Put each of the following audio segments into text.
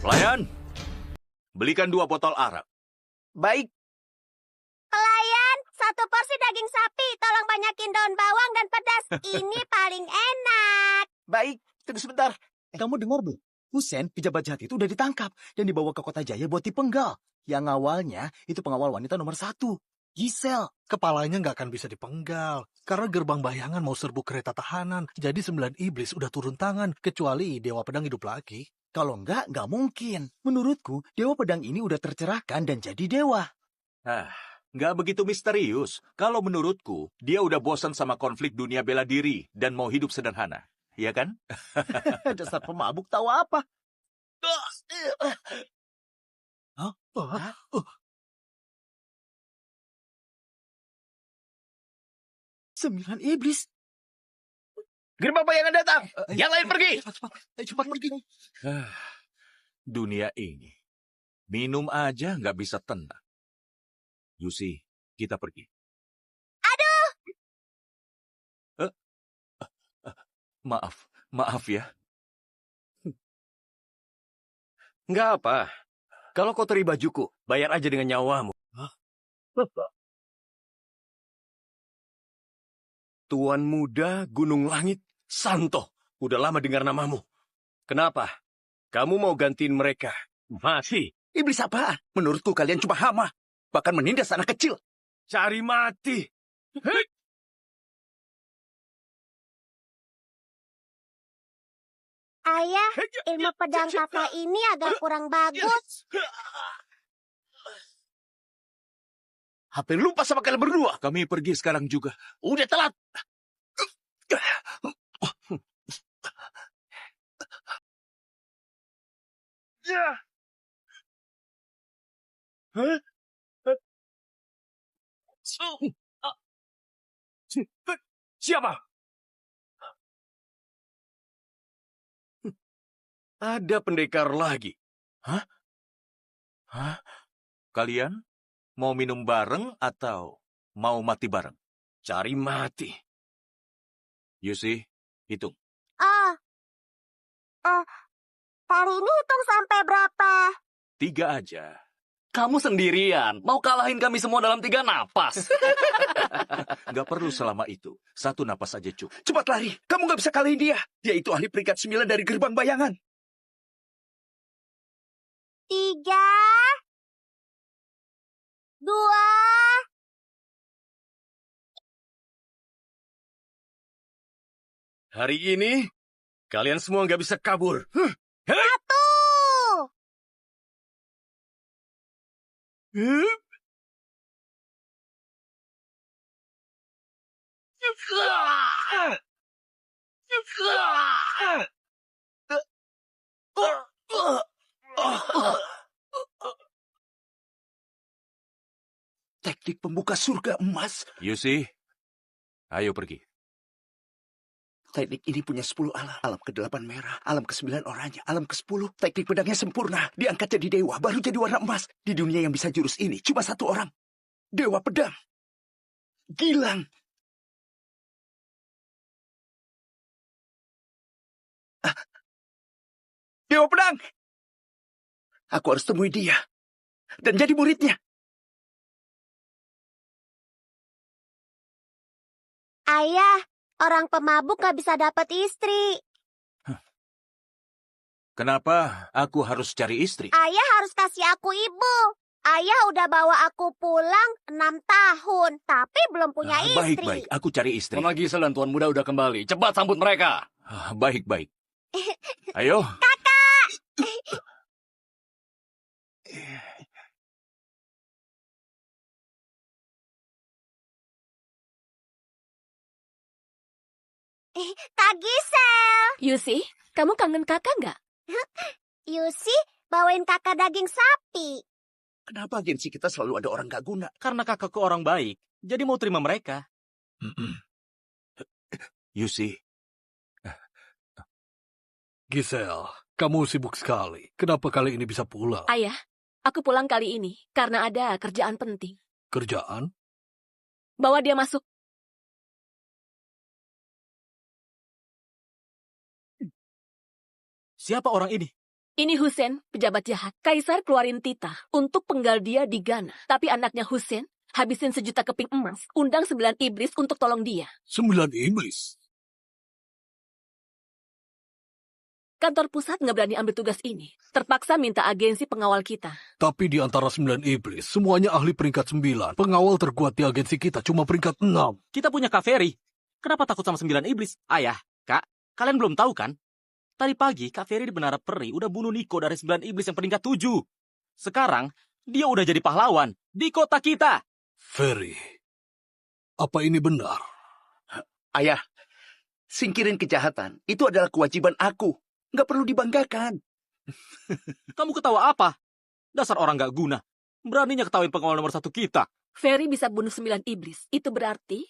Pelayan, belikan 2 botol arak. Baik. Pelayan, 1 porsi daging sapi. Tolong banyakin daun bawang dan pedas. Ini paling enak. Baik, tunggu sebentar. Kamu dengar belum? Husen, pejabat jahat itu udah ditangkap dan dibawa ke Kota Jaya buat dipenggal. Yang awalnya itu pengawal wanita nomor 1, Giselle. Kepalanya nggak akan bisa dipenggal. Karena gerbang bayangan mau serbu kereta tahanan. Jadi 9 iblis udah turun tangan. Kecuali Dewa Pedang hidup lagi. Kalau nggak mungkin. Menurutku, Dewa Pedang ini udah tercerahkan dan jadi dewa. Nggak begitu misterius. Kalau menurutku, dia udah bosan sama konflik dunia bela diri dan mau hidup sederhana. Iya kan? Dasar pemabuk tahu apa? Sembilan iblis. Gerbang bayangan datang. Yang lain pergi. Cepat pergi. Dunia ini, minum aja nggak bisa tenang. Yusi, kita pergi. Maaf ya. Nggak apa. Kalau kau teri bajuku, bayar aja dengan nyawamu. Tuan Muda Gunung Langit, Santo. Udah lama dengar namamu. Kenapa? Kamu mau gantiin mereka? Mati. Iblis apa? Menurutku kalian cuma hama. Bahkan menindas anak kecil. Cari mati. Ayah, ilmu pedang kakak ini agak kurang bagus. Hampir lupa sama kalian berdua. Kami pergi sekarang juga. Udah telat. Siapa? Ada pendekar lagi. Hah? Kalian mau minum bareng atau mau mati bareng? Cari mati. Yusi, hitung. Kali ini hitung sampai berapa? 3 aja. Kamu sendirian. Mau kalahin kami semua dalam 3 napas. Nggak perlu selama itu. 1 napas aja cukup. Cepat lari. Kamu nggak bisa kalahin dia. Dia itu ahli peringkat 9 dari gerbang bayangan. 3, 2, Hari ini, kalian semua nggak bisa kabur. 1. Teknik pembuka surga emas. Yusi, ayo pergi. Teknik ini punya 10 alam. Alam ke-8 merah, alam ke-9 oranye, alam ke-10. Teknik pedangnya sempurna. Diangkat jadi dewa, baru jadi warna emas. Di dunia yang bisa jurus ini, cuma 1 orang. Dewa Pedang. Gilang. Dewa Pedang. Aku harus temui dia. Dan jadi muridnya. Ayah, orang pemabuk gak bisa dapat istri. Kenapa aku harus cari istri? Ayah harus kasih aku ibu. Ayah udah bawa aku pulang 6 tahun, tapi belum punya istri. Baik, aku cari istri. Mama Gisel dan Tuan Muda udah kembali. Cepat sambut mereka. Baik. Ayo. Kak Gisel. Yusi, kamu kangen kakak nggak? Yusi, bawain kakak daging sapi. Kenapa agensi kita selalu ada orang gak guna? Karena kakakku orang baik, jadi mau terima mereka. Yusi, Giselle, kamu sibuk sekali. Kenapa kali ini bisa pulang? Ayah, aku pulang kali ini karena ada kerjaan penting. Kerjaan? Bawa dia masuk. Siapa orang ini? Ini Hussein, pejabat jahat. Kaisar keluarin titah untuk penggal dia di Ghana. Tapi anaknya Hussein habisin 1 juta keping emas. Undang 9 iblis untuk tolong dia. 9 iblis. Kantor pusat nggak berani ambil tugas ini. Terpaksa minta agensi pengawal kita. Tapi di antara 9 iblis, semuanya ahli peringkat 9. Pengawal terkuat di agensi kita cuma peringkat 6. Kita punya Kak Ferry. Kenapa takut sama 9 iblis? Ayah, Kak, kalian belum tahu kan? Tadi pagi Kak Ferry di Menara Peri udah bunuh Niko dari 9 iblis yang peringkat 7. Sekarang, dia udah jadi pahlawan di kota kita. Ferry, apa ini benar? Ayah, singkirin kejahatan. Itu adalah kewajiban aku. Nggak perlu dibanggakan. Kamu ketawa apa? Dasar orang gak guna. Beraninya ketawain pengawal nomor 1 kita. Ferry bisa bunuh 9 iblis. Itu berarti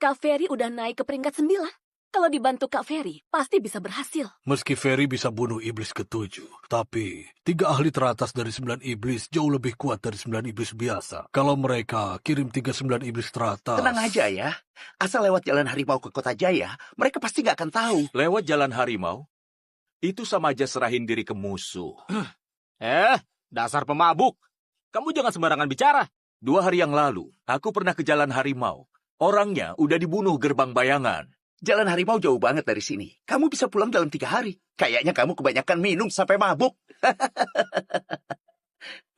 Kak Ferry udah naik ke peringkat 9. Kalau dibantu Kak Ferry, pasti bisa berhasil. Meski Ferry bisa bunuh iblis ke-7, tapi 3 ahli teratas dari 9 iblis jauh lebih kuat dari 9 iblis biasa. Kalau mereka kirim 39 iblis teratas... Tenang aja ya. Asal lewat jalan harimau ke kota Jaya, mereka pasti nggak akan tahu. Lewat jalan harimau, itu sama aja serahin diri ke musuh. Dasar pemabuk. Kamu jangan sembarangan bicara. 2 hari yang lalu, aku pernah ke jalan harimau. Orangnya udah dibunuh gerbang bayangan. Jalan harimau jauh banget dari sini. Kamu bisa pulang dalam 3 hari. Kayaknya kamu kebanyakan minum sampai mabuk.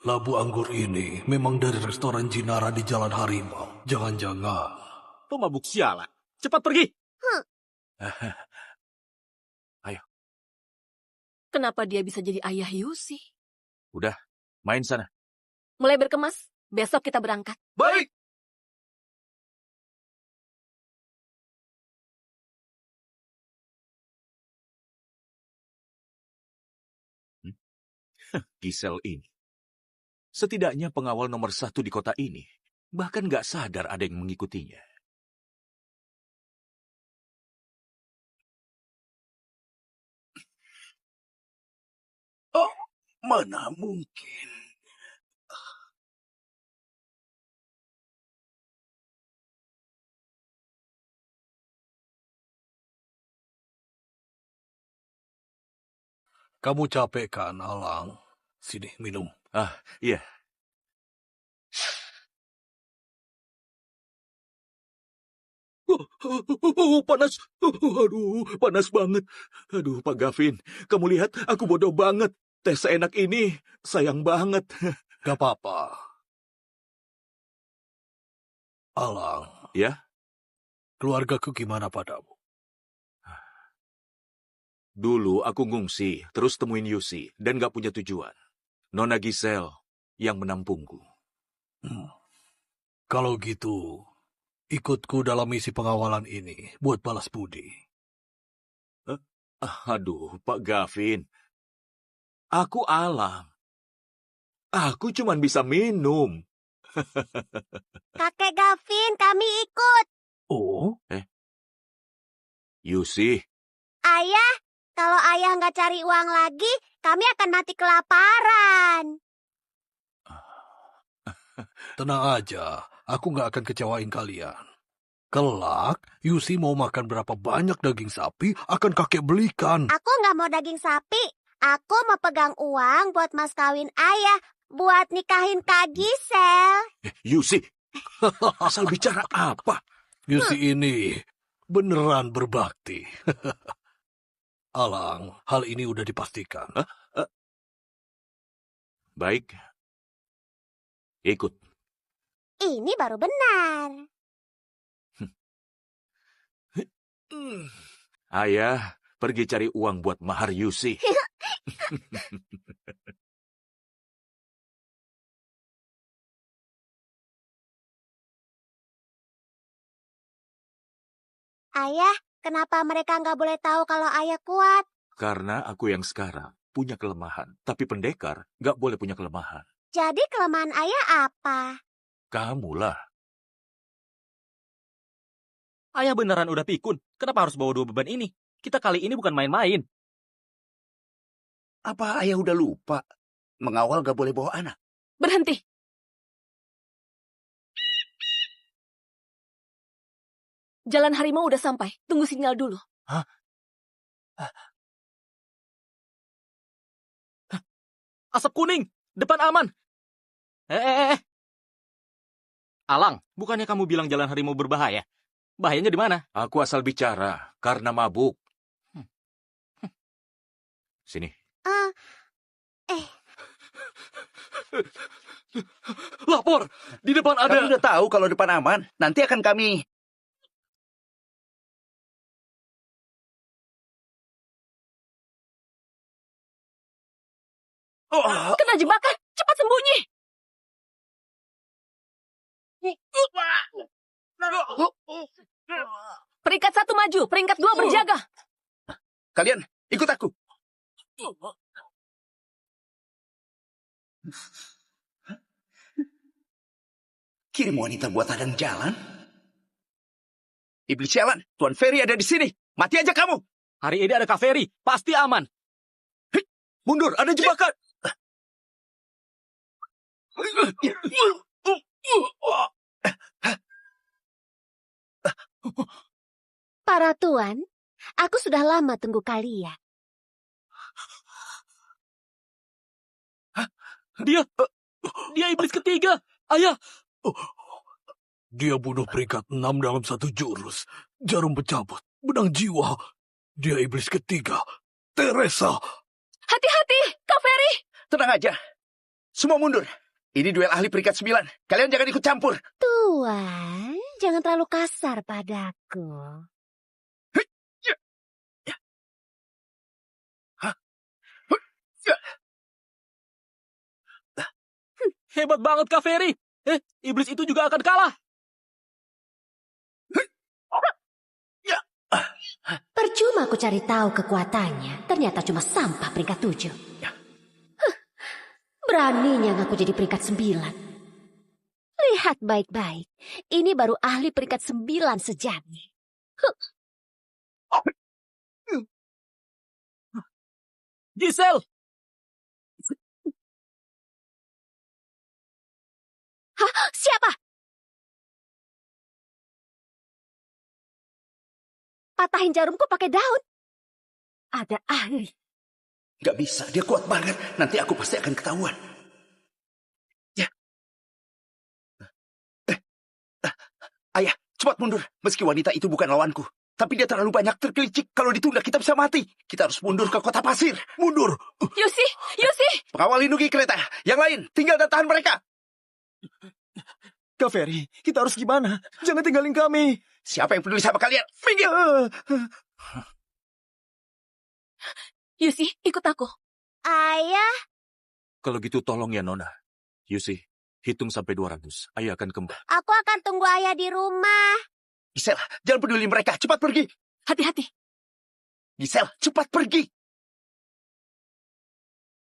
Labu anggur ini memang dari restoran Jinara di Jalan Harimau. Jangan-jangan... Pemabuk sialan. Cepat pergi. Kenapa dia bisa jadi ayah Yusi? Udah, main sana. Mulai berkemas, besok kita berangkat. Baik. Gisel ini. Setidaknya pengawal nomor 1 di kota ini. Bahkan gak sadar ada yang mengikutinya. Oh, mana mungkin. Kamu capek kan, Alang? Sini, minum. Iya. Panas. Aduh, panas banget. Aduh, Pak Gavin. Kamu lihat, aku bodoh banget. Teh seenak ini, sayang banget. Gak apa-apa. Alang. Ya? Keluargaku gimana padamu? Dulu aku ngungsi, terus temuin Yusi, dan gak punya tujuan. Nona Gisel yang menampungku. Kalau gitu, ikutku dalam misi pengawalan ini buat balas budi. Aduh, Pak Gavin. Aku Alang. Aku cuman bisa minum. Kakek Gavin, kami ikut. Oh? Yusi, Ayah, kalau ayah nggak cari uang lagi, kami akan mati kelaparan. Tenang aja, aku nggak akan kecewain kalian. Kelak, Yusi mau makan berapa banyak daging sapi akan kakek belikan. Aku nggak mau daging sapi. Aku mau pegang uang buat mas kawin ayah, buat nikahin Kak Gisel. Yusi. Asal bicara apa? Yusi ini beneran berbakti. Alang, hal ini udah dipastikan. Baik. Ikut. Ini baru benar. Ayah, pergi cari uang buat mahar Yusi. Ayah, kenapa mereka nggak boleh tahu kalau ayah kuat? Karena aku yang sekarang punya kelemahan. Tapi pendekar nggak boleh punya kelemahan. Jadi kelemahan ayah apa? Kamulah. Ayah beneran udah pikun. Kenapa harus bawa 2 beban ini? Kita kali ini bukan main-main. Apa ayah udah lupa? Mengawal gak boleh bawa anak. Berhenti. Jalan harimau udah sampai. Tunggu sinyal dulu. Asap kuning, depan aman. Eh. Alang, bukannya kamu bilang jalan harimau berbahaya? Bahayanya di mana? Aku asal bicara karena mabuk. Sini. Lapor! Di depan Kamu ada... udah tahu kalau depan aman. Nanti akan kami... Oh, Kena jebakan, cepat sembunyi. Peringkat 1 maju, peringkat 2 berjaga. kalian ikut aku. Kirim wanita buat hadang jalan. Iblis sialan, Tuan Ferry ada di sini. Mati aja kamu. Hari ini ada Kak Ferry, pasti aman. Mundur, ada jebakan! Para tuan, aku sudah lama tunggu kalian. Dia iblis ketiga. Ayah, Dia bunuh peringkat 6 dalam satu jurus. Jarum pencabut, benang jiwa. Dia iblis ketiga. Teresa. Hati-hati, Kak Ferry. Tenang aja. Semua mundur. Ini duel ahli peringkat 9. Kalian jangan ikut campur. Tuan, jangan terlalu kasar padaku. hebat banget Kak Ferry. Iblis itu juga akan kalah. Percuma aku cari tahu kekuatannya. Ternyata cuma sampah peringkat 7. Beraninya ngaku jadi peringkat 9. Lihat baik-baik. Ini baru ahli peringkat 9 sejati. Giselle, Hah? Siapa? Patahin jarumku pakai daun. Ada ahli. Gak bisa, dia kuat banget. Nanti aku pasti akan ketahuan. Ya. Ayah, cepat mundur. Meski wanita itu bukan lawanku. Tapi dia terlalu banyak terkelicik. Kalau ditunda kita bisa mati. Kita harus mundur ke kota pasir. Mundur. Yusi. Pengawal lindungi kereta. Yang lain, tinggal dan tahan mereka. Kak Ferry, kita harus gimana? Jangan tinggalin kami. Siapa yang peduli sama kalian? Minggir. Yusi, ikut aku. Ayah, Kalau gitu tolong ya Nona. Yusi, hitung sampai 200. Ayah akan kembali. aku akan tunggu ayah di rumah. Giselle, jangan peduli mereka. Cepat pergi. Hati-hati. Giselle, cepat pergi.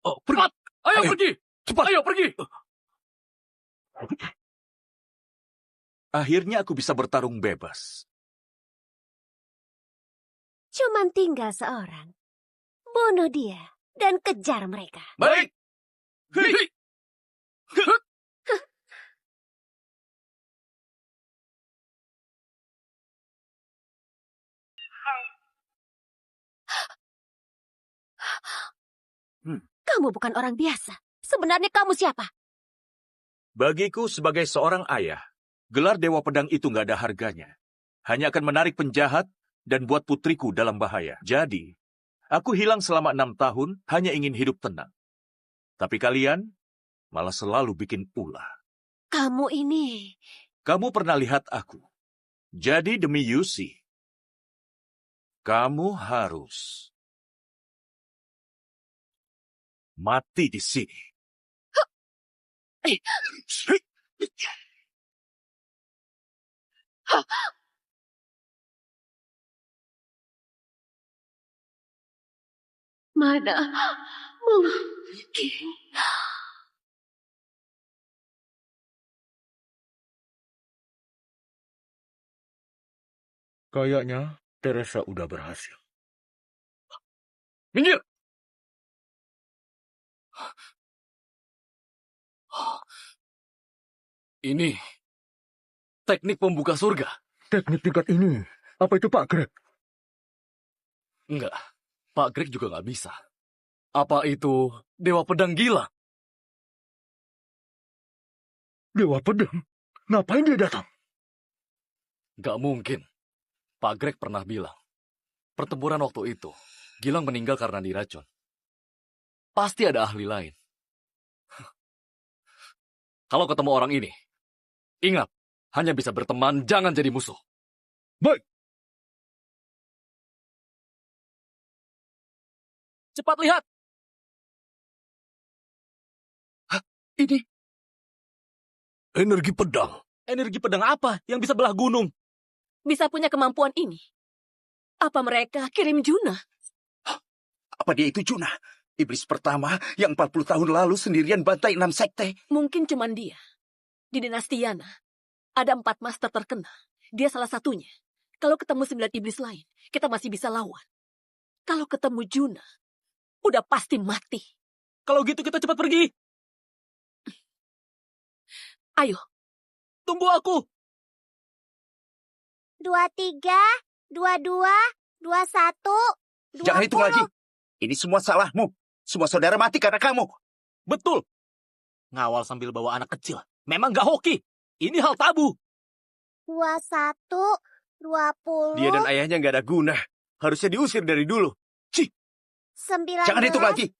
Oh, pergi. Ayo Ayo. pergi! Cepat. Ayo pergi! Akhirnya aku bisa bertarung bebas. Cuman tinggal seorang. Bunuh dia dan kejar mereka. Baik! Hei! Kamu bukan orang biasa. Sebenarnya kamu siapa? Bagiku sebagai seorang ayah, gelar Dewa Pedang itu nggak ada harganya. Hanya akan menarik penjahat dan buat putriku dalam bahaya. Jadi, aku hilang selama 6 tahun hanya ingin hidup tenang. Tapi kalian malah selalu bikin ulah. Kamu ini. Kamu pernah lihat aku. Jadi demi Yusi, kamu harus mati di sini. Mana mungkin. Kayaknya Teresa udah berhasil. Minggir! Ini teknik pembuka surga. Teknik tingkat ini, apa itu Pak Greg? Enggak, Pak Greg juga nggak bisa. Apa itu Dewa Pedang gila? Dewa Pedang? Ngapain dia datang? Gak mungkin. Pak Greg pernah bilang, pertempuran waktu itu, Gilang meninggal karena diracun. Pasti ada ahli lain. Kalau ketemu orang ini, ingat, hanya bisa berteman, jangan jadi musuh. Baik. Cepat lihat. Ini Energi pedang. Energi pedang apa yang bisa belah gunung? Bisa punya kemampuan ini. Apa mereka kirim Juna? apa dia itu Juna? Iblis pertama yang 40 tahun lalu sendirian bantai 6 sekte. Mungkin cuman dia. Di dinasti Yana, ada 4 master terkenal. Dia salah satunya. Kalau ketemu 9 iblis lain, kita masih bisa lawan. Kalau ketemu Juna, udah pasti mati. Kalau gitu kita cepat pergi. Ayo, Tunggu aku. 23, 22, 21, 20. Jangan hitung lagi. Ini semua salahmu. Semua saudara mati karena kamu. Betul. Ngawal sambil bawa anak kecil. Memang gak hoki. Ini hal tabu. 21, 20, Dia dan ayahnya nggak ada guna. Harusnya diusir dari dulu. 19. Jangan hitung lagi.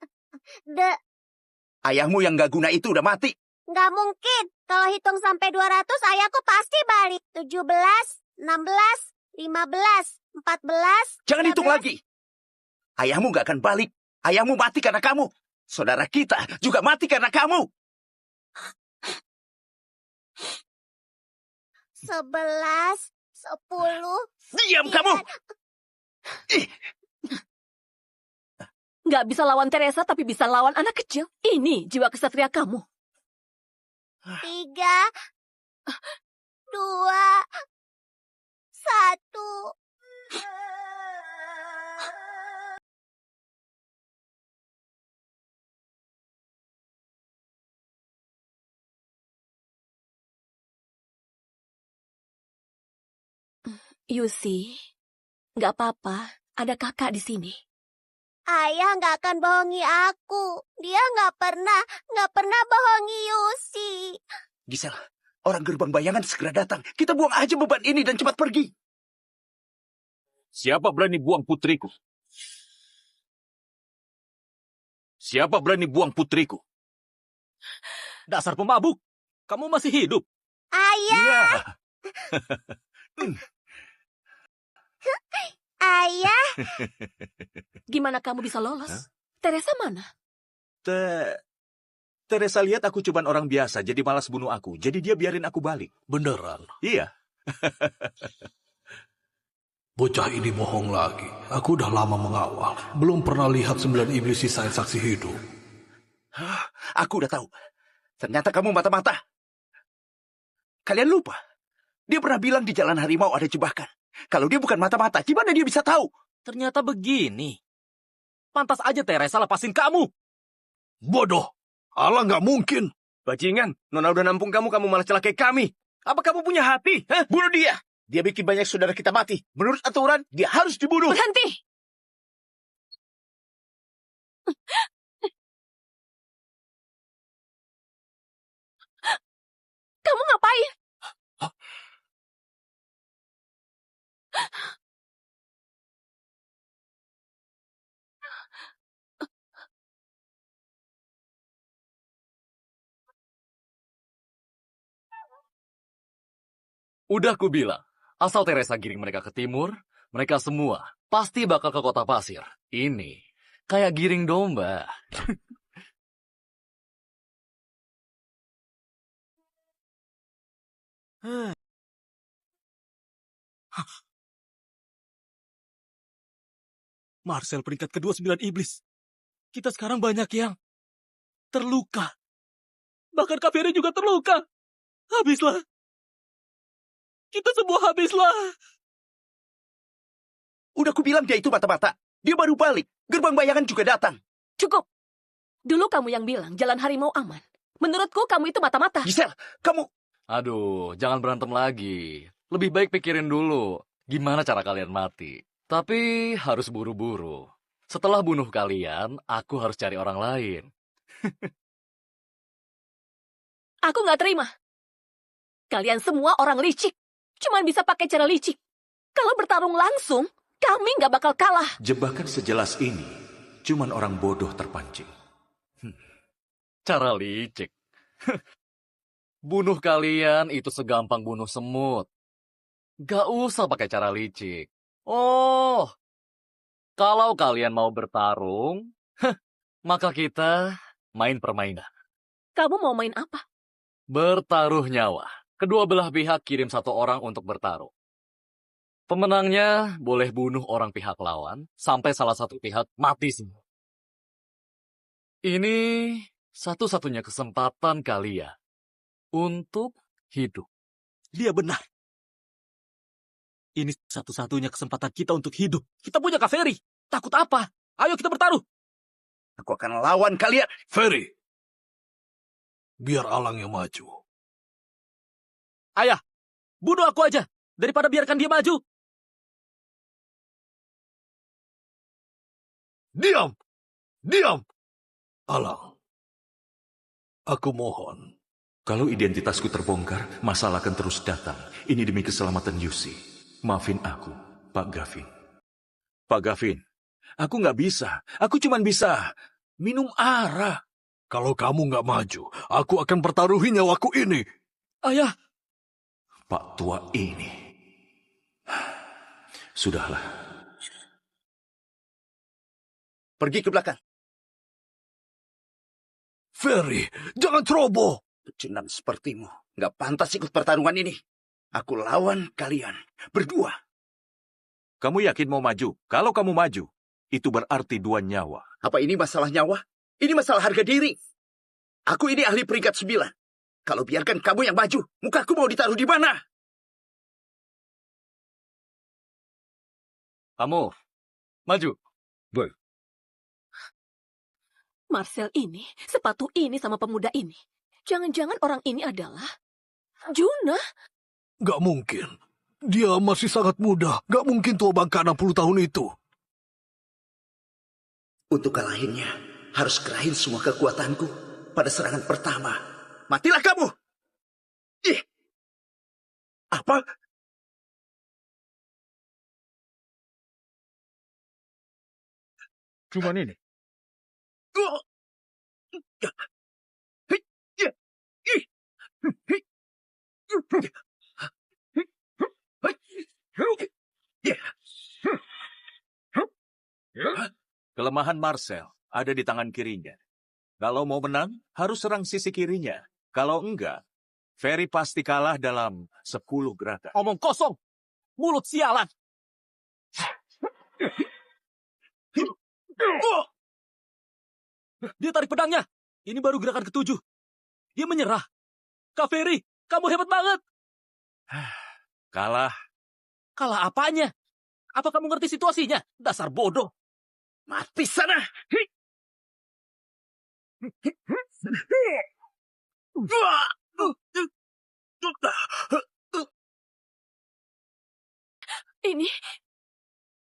Ayahmu yang gak guna itu udah mati. Nggak mungkin. Kalau hitung sampai 200, ayahku pasti balik. 17, 16, 15, 14. Jangan 13. hitung lagi. Ayahmu gak akan balik. Ayahmu mati karena kamu. Saudara kita juga mati karena kamu. 11, 10. Diam kamu. nggak bisa lawan Teresa tapi bisa lawan anak kecil. Ini jiwa kesatria kamu. 3, 2, 1. Yusi, nggak apa-apa. Ada kakak di sini. Ayah nggak akan bohongi aku. Dia nggak pernah bohongi Yusi. Gisela, orang gerbang bayangan segera datang. Kita buang aja beban ini dan cepat pergi. Siapa berani buang putriku? Siapa berani buang putriku? Dasar pemabuk. Kamu masih hidup. Ayah, Ya, ayah. Gimana kamu bisa lolos? Hah? Teresa mana? Teresa lihat aku cuman orang biasa, jadi malas bunuh aku. Jadi dia biarin aku balik. Beneran. Iya, Bocah ini bohong lagi. Aku udah lama mengawal. Belum pernah lihat 9 iblis sisain saksi hidup. Aku udah tahu. Ternyata kamu mata-mata. Kalian lupa. Dia pernah bilang di Jalan Harimau ada jebakan. Kalau dia bukan mata-mata, gimana dia bisa tahu? Ternyata begini. Pantas aja Teresa lepasin kamu. Bodoh. Allah nggak mungkin. Bajingan, Nona udah nampung kamu, kamu malah celakai kami. Apa kamu punya hati? Hah? Bunuh dia. Dia bikin banyak saudara kita mati. Menurut aturan, dia harus dibunuh. Berhenti! Kamu ngapain? Udah ku bilang, asal Teresa giring mereka ke timur, mereka semua pasti bakal ke kota pasir. Ini kayak giring domba. Marcel peringkat kedua 9 iblis. Kita sekarang banyak yang terluka. Bahkan Kak Ferry juga terluka. Habislah. Kita semua habislah. Udah ku bilang dia itu mata-mata. Dia baru balik. Gerbang bayangan juga datang. Cukup. Dulu kamu yang bilang jalan harimau aman. Menurutku kamu itu mata-mata. Giselle, kamu... Aduh, jangan berantem lagi. Lebih baik pikirin dulu gimana cara kalian mati. Tapi harus buru-buru. Setelah bunuh kalian, aku harus cari orang lain. Aku nggak terima. Kalian semua orang licik. Cuman bisa pakai cara licik. Kalau bertarung langsung, kami nggak bakal kalah. Jebakan sejelas ini, cuman orang bodoh terpancing. Cara licik. Bunuh kalian itu segampang bunuh semut. Gak usah pakai cara licik. Oh, kalau kalian mau bertarung, maka kita main permainan. Kamu mau main apa? Bertaruh nyawa. Kedua belah pihak kirim satu orang untuk bertaruh. Pemenangnya boleh bunuh orang pihak lawan sampai salah satu pihak mati semua. Ini satu-satunya kesempatan kalian untuk hidup. Dia benar. Ini satu-satunya kesempatan kita untuk hidup. Kita punya Kak Ferry. Takut apa? Ayo kita bertaruh. Aku akan lawan kalian. Ferry, biar Alang yang maju. Ayah, bunuh aku aja. Daripada biarkan dia maju. Diam! Diam! Alang, aku mohon. Kalau identitasku terbongkar, masalah akan terus datang. Ini demi keselamatan Yusi. Maafin aku, Pak Gavin. Pak Gavin, aku nggak bisa. Aku cuma bisa minum arah. Kalau kamu nggak maju, aku akan pertaruhi nyawaku ini. Ayah, Pak tua ini. Sudahlah. Pergi ke belakang. Ferry, jangan ceroboh. Pecundang sepertimu nggak pantas ikut pertarungan ini. Aku lawan kalian berdua. Kamu yakin mau maju? Kalau kamu maju, itu berarti 2 nyawa. Apa ini masalah nyawa? Ini masalah harga diri. Aku ini ahli peringkat 9. Kalau biarkan kamu yang maju, mukaku mau ditaruh di mana? Kamu, maju. Marcel ini, sepatu ini sama pemuda ini. Jangan-jangan orang ini adalah Juna. Gak mungkin. Dia masih sangat muda. Gak mungkin tua bangka 60 tahun itu. Untuk kalahinnya, harus kerahin semua kekuatanku pada serangan pertama. Matilah kamu! Ih! Apa? Cuman ini. Kelemahan Marcel ada di tangan kirinya. Kalau mau menang, harus serang sisi kirinya. Kalau enggak, Ferry pasti kalah dalam 10 gerakan. omong kosong. Mulut sialan. Dia tarik pedangnya. Ini baru gerakan ke-7. Dia menyerah. Kak Ferry, kamu hebat banget. Kalah. Kalah apanya? Apa kamu ngerti situasinya? Dasar bodoh. Mati sana!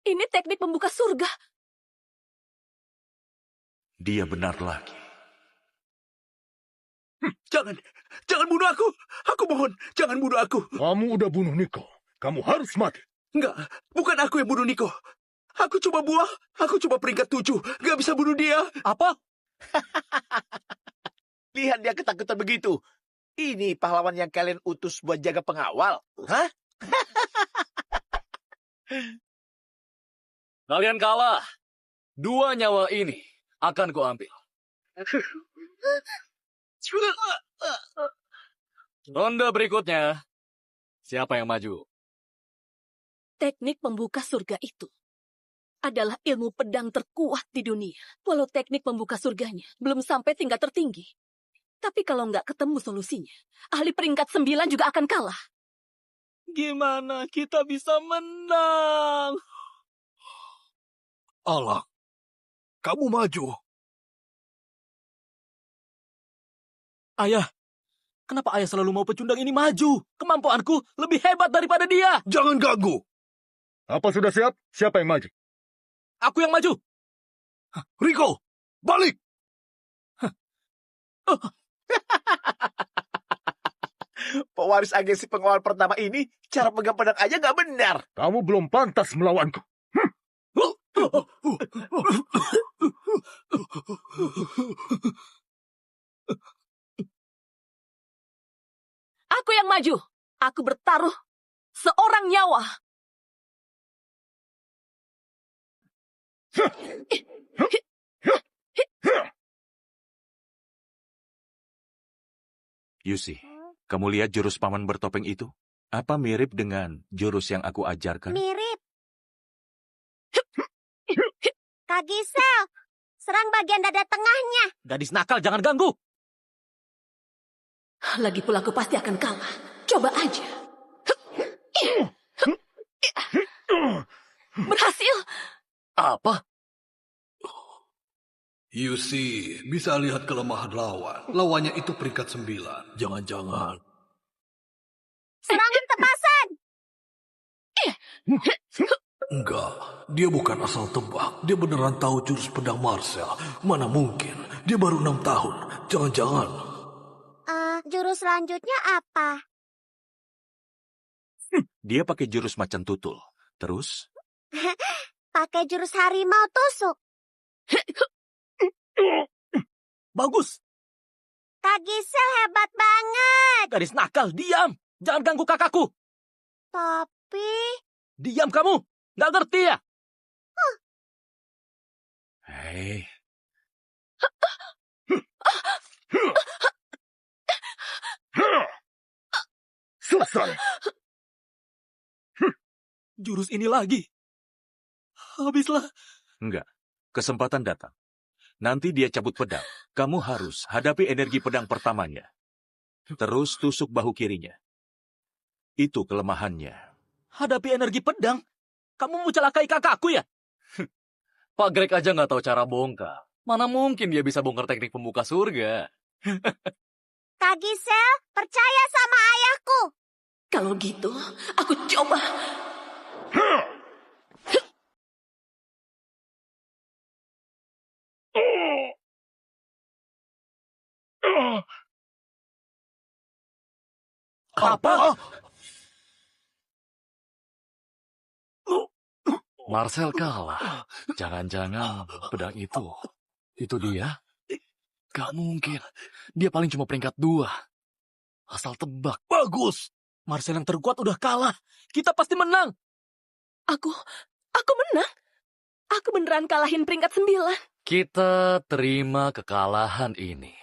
Ini teknik membuka surga. Dia benar lagi. Jangan bunuh aku. Aku mohon, jangan bunuh aku. Kamu udah bunuh Niko. Kamu harus mati. Enggak, bukan aku yang bunuh Niko. Aku cuma buah. Aku cuma peringkat 7. Gak bisa bunuh dia. Apa? Lihat dia ketakutan begitu. Ini pahlawan yang kalian utus buat jaga pengawal. Hah? Kalian kalah. 2 nyawa ini akan kuambil. Ronde berikutnya. Siapa yang maju? Teknik membuka surga itu adalah ilmu pedang terkuat di dunia. Walau teknik membuka surganya belum sampai tingkat tertinggi. Tapi kalau nggak ketemu solusinya, ahli peringkat 9 juga akan kalah. Gimana kita bisa menang? Alang, kamu maju. Ayah, kenapa ayah selalu mau pecundang ini maju? Kemampuanku lebih hebat daripada dia. Jangan ganggu. Apa sudah siap? Siapa yang maju? Aku yang maju. Rico, balik! Pewaris agensi pengawal pertama ini, cara pegang pedang aja nggak benar. Kamu belum pantas melawanku. Aku yang maju. Aku bertaruh seorang nyawa. Yusi, kamu lihat jurus paman bertopeng itu? Apa mirip dengan jurus yang aku ajarkan? Mirip. Kak Gisel, serang bagian dada tengahnya. Gadis nakal, jangan ganggu. Lagi pula aku pasti akan kalah. Coba aja. Berhasil. Apa? Yusi bisa lihat kelemahan lawan. Lawannya itu peringkat 9. Jangan-jangan. Serangan tepasan. Enggak, dia bukan asal tebak. Dia beneran tahu jurus pedang Marcel. Mana mungkin, dia baru 6 tahun. Jangan-jangan. Jurus selanjutnya apa? Dia pakai jurus macan tutul. Terus, Pakai jurus harimau tusuk. Bagus. Kak Gisel hebat banget. Gadis nakal, diam. Jangan ganggu kakakku. Tapi... Diam kamu. Nggak ngerti ya? hei, Selesai. Jurus ini lagi. Habislah. enggak. Kesempatan datang. Nanti dia cabut pedang. Kamu harus hadapi energi pedang pertamanya. Terus tusuk bahu kirinya. Itu kelemahannya. Hadapi energi pedang. Kamu mau celakai kakakku ya? Pak Greg aja nggak tahu cara bongkar. Mana mungkin dia bisa bongkar teknik pembuka surga? Kak Gisel, percaya sama ayahku. Kalau gitu, aku coba. Apa? Marcel kalah. Jangan-jangan pedang itu dia? Gak mungkin. Dia paling cuma peringkat 2. Asal tebak. Bagus. Marcel yang terkuat udah kalah. Kita pasti menang. Aku menang. Aku beneran kalahin peringkat 9. Kita terima kekalahan ini.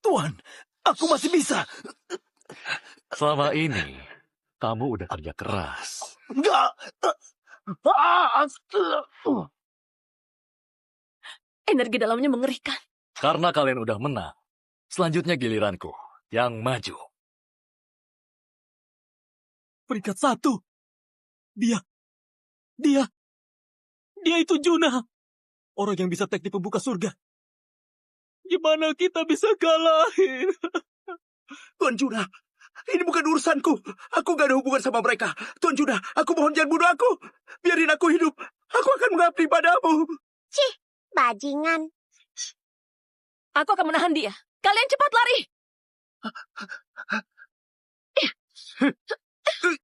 Tuan, aku masih bisa. Selama ini, kamu udah kerja keras. Enggak. Energi dalamnya mengerikan. Karena kalian udah menang. Selanjutnya giliranku yang maju. Peringkat 1. Dia itu Juna. Orang yang bisa teknik pembuka surga. Gimana kita bisa kalahin? Tuan Juna, ini bukan urusanku. Aku gak ada hubungan sama mereka. Tuan Juna, aku mohon jangan bunuh aku. Biarin aku hidup. Aku akan mengabdi padamu. Cih, bajingan. Aku akan menahan dia. Kalian cepat lari.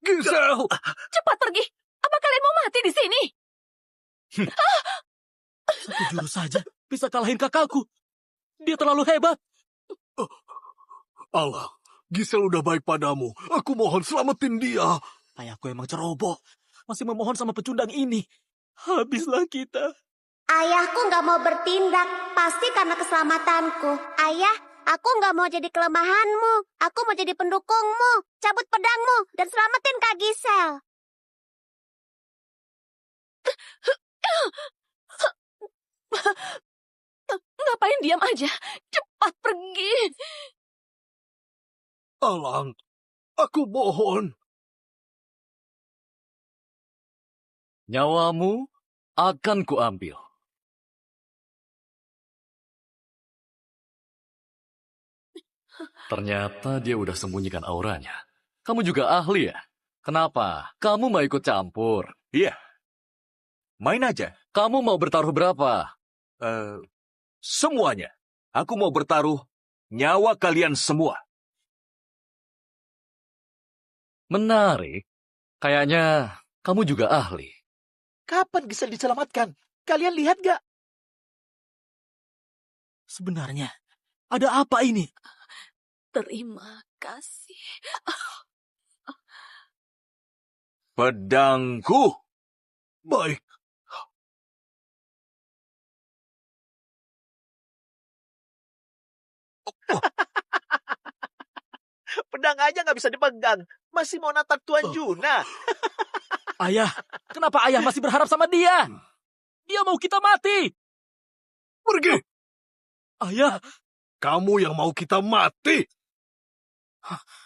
Gisel! Cepat pergi. Apa kalian mau mati di sini? Satu jurus saja bisa kalahin kakakku. Dia terlalu hebat. Allah, Gisel udah baik padamu. Aku mohon selamatin dia. Ayahku emang ceroboh. Masih memohon sama pecundang ini. Habislah kita. Ayahku nggak mau bertindak, pasti karena keselamatanku. Ayah, aku nggak mau jadi kelemahanmu. Aku mau jadi pendukungmu. Cabut pedangmu dan selamatin Kak Gisel. Ngapain diam aja? Cepat pergi. Alang, aku mohon. Nyawamu akan kuambil. Ternyata dia udah sembunyikan auranya. Kamu juga ahli ya? Kenapa? Kamu mau ikut campur? Iya. Main aja. Kamu mau bertaruh berapa? Semuanya. Aku mau bertaruh nyawa kalian semua. Menarik. Kayaknya kamu juga ahli. Kapan bisa diselamatkan? Kalian lihat gak? Sebenarnya, ada apa ini? Terima kasih. Pedangku. Baik, Pedang aja nggak bisa dipegang. Masih mau natap Tuan Juna. Ayah, kenapa ayah masih berharap sama dia? Dia mau kita mati. pergi. Ayah, Kamu yang mau kita mati.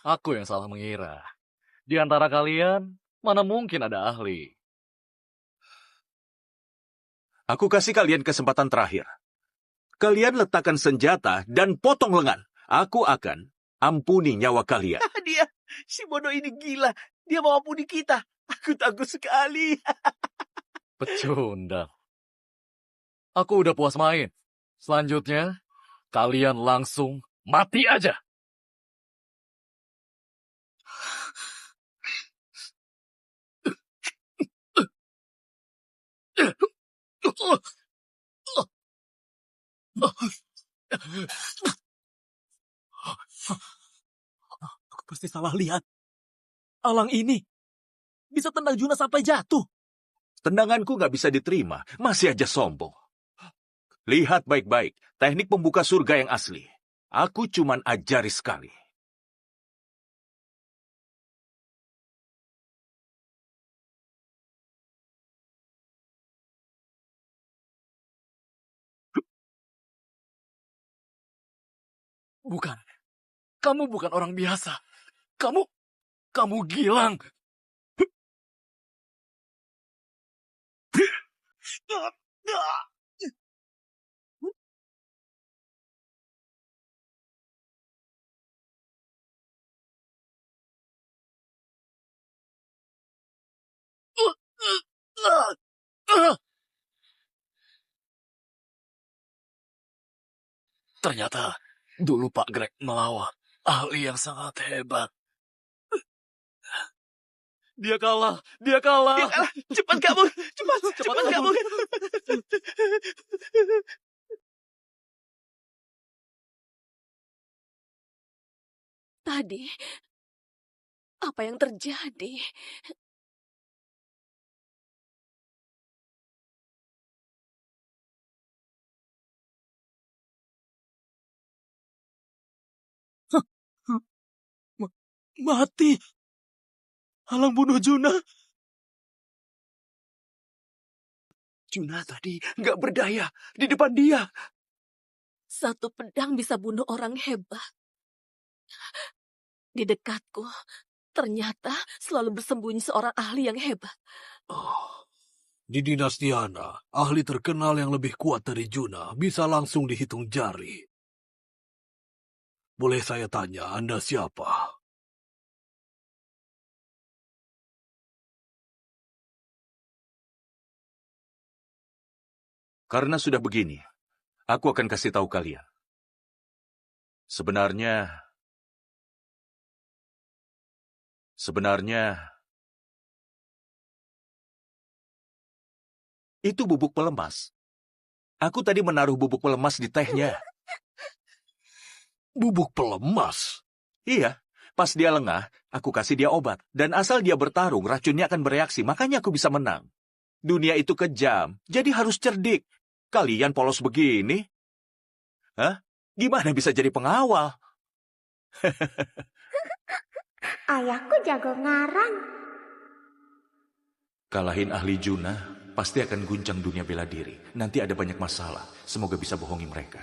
Aku yang salah mengira. Di antara kalian, mana mungkin ada ahli? Aku kasih kalian kesempatan terakhir. Kalian letakkan senjata dan potong lengan. Aku akan ampuni nyawa kalian. Dia, si bodoh ini gila. Dia mau ampuni kita. Aku takut sekali. Pecundang. Aku udah puas main. Selanjutnya, kalian langsung mati aja. Aku pasti salah lihat. Alang ini bisa tendang Juna sampai jatuh. Tendanganku nggak bisa diterima. Masih aja sombong. Lihat baik-baik. Teknik pembuka surga yang asli. Aku cuman ajari sekali. Bukan. Kamu bukan orang biasa. Kamu Gilang. Ternyata dulu Pak Greg melawan ahli yang sangat hebat. Dia kalah. Dia kalah. Cepat kabur. Cepat kabur. Tadi, apa yang terjadi? Mati. Alang bunuh Juna. Juna tadi nggak berdaya di depan dia. Satu pedang bisa bunuh orang hebat. Di dekatku, ternyata selalu bersembunyi seorang ahli yang hebat. Di Dinastiana, ahli terkenal yang lebih kuat dari Juna bisa langsung dihitung jari. Boleh saya tanya, Anda siapa? Karena sudah begini, aku akan kasih tahu kalian. Sebenarnya, itu bubuk pelemas. Aku tadi menaruh bubuk pelemas di tehnya. Bubuk pelemas? Iya, pas dia lengah, aku kasih dia obat. Dan asal dia bertarung, racunnya akan bereaksi, makanya aku bisa menang. Dunia itu kejam, jadi harus cerdik. Kalian polos begini? Hah? Gimana bisa jadi pengawal? Ayahku jago ngarang. Kalahin ahli Juna, pasti akan guncang dunia bela diri. Nanti ada banyak masalah. Semoga bisa bohongi mereka.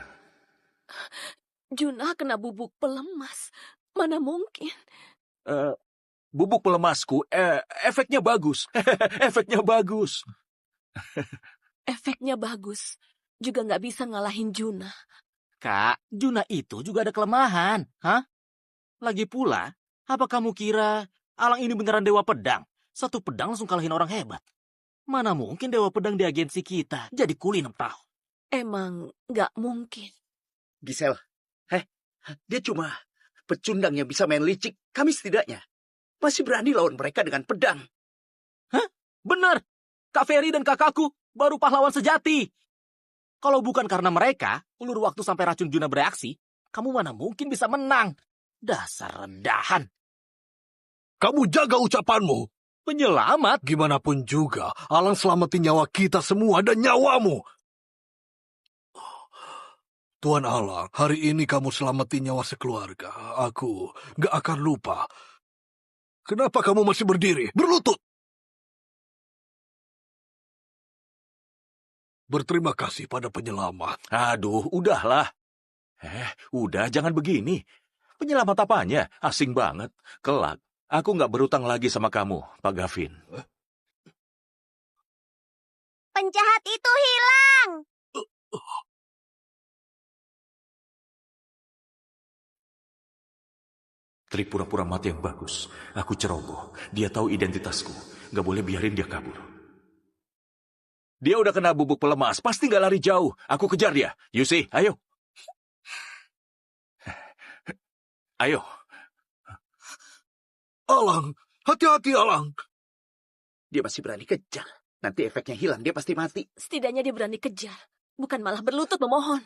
Juna kena bubuk pelemas. Mana mungkin? Bubuk pelemasku, efeknya bagus. Efeknya bagus. Efeknya bagus. Juga nggak bisa ngalahin Juna. Kak, Juna itu juga ada kelemahan. Hah? Lagi pula, apa kamu kira Alang ini beneran dewa pedang? Satu pedang langsung kalahin orang hebat. Mana mungkin dewa pedang di agensi kita jadi kuli 6 tahun. Emang nggak mungkin. Gisel, dia cuma pecundang yang bisa main licik. Kami setidaknya masih berani lawan mereka dengan pedang. Benar. Kak Ferry dan kakakku baru pahlawan sejati. Kalau bukan karena mereka, ulur waktu sampai racun Juna bereaksi, kamu mana mungkin bisa menang. Dasar rendahan. Kamu jaga ucapanmu. Penyelamat. Gimana pun juga, Alang selamatin nyawa kita semua dan nyawamu. Tuan Alang, hari ini kamu selamatin nyawa sekeluarga. Aku gak akan lupa. Kenapa kamu masih berdiri? Berlutut! Berterima kasih pada penyelamat. Aduh, udahlah. Udah, jangan begini. Penyelamat apanya? Asing banget. Kelak, aku nggak berutang lagi sama kamu, Pak Gavin. Penjahat itu hilang. Trik pura-pura mati yang bagus. Aku ceroboh. Dia tahu identitasku. Nggak boleh biarin dia kabur. Dia udah kena bubuk pelemas. Pasti nggak lari jauh. Aku kejar dia. Yusi, ayo. Ayo. Alang, hati-hati Alang. Dia masih berani kejar. Nanti efeknya hilang, dia pasti mati. Setidaknya dia berani kejar. Bukan malah berlutut memohon.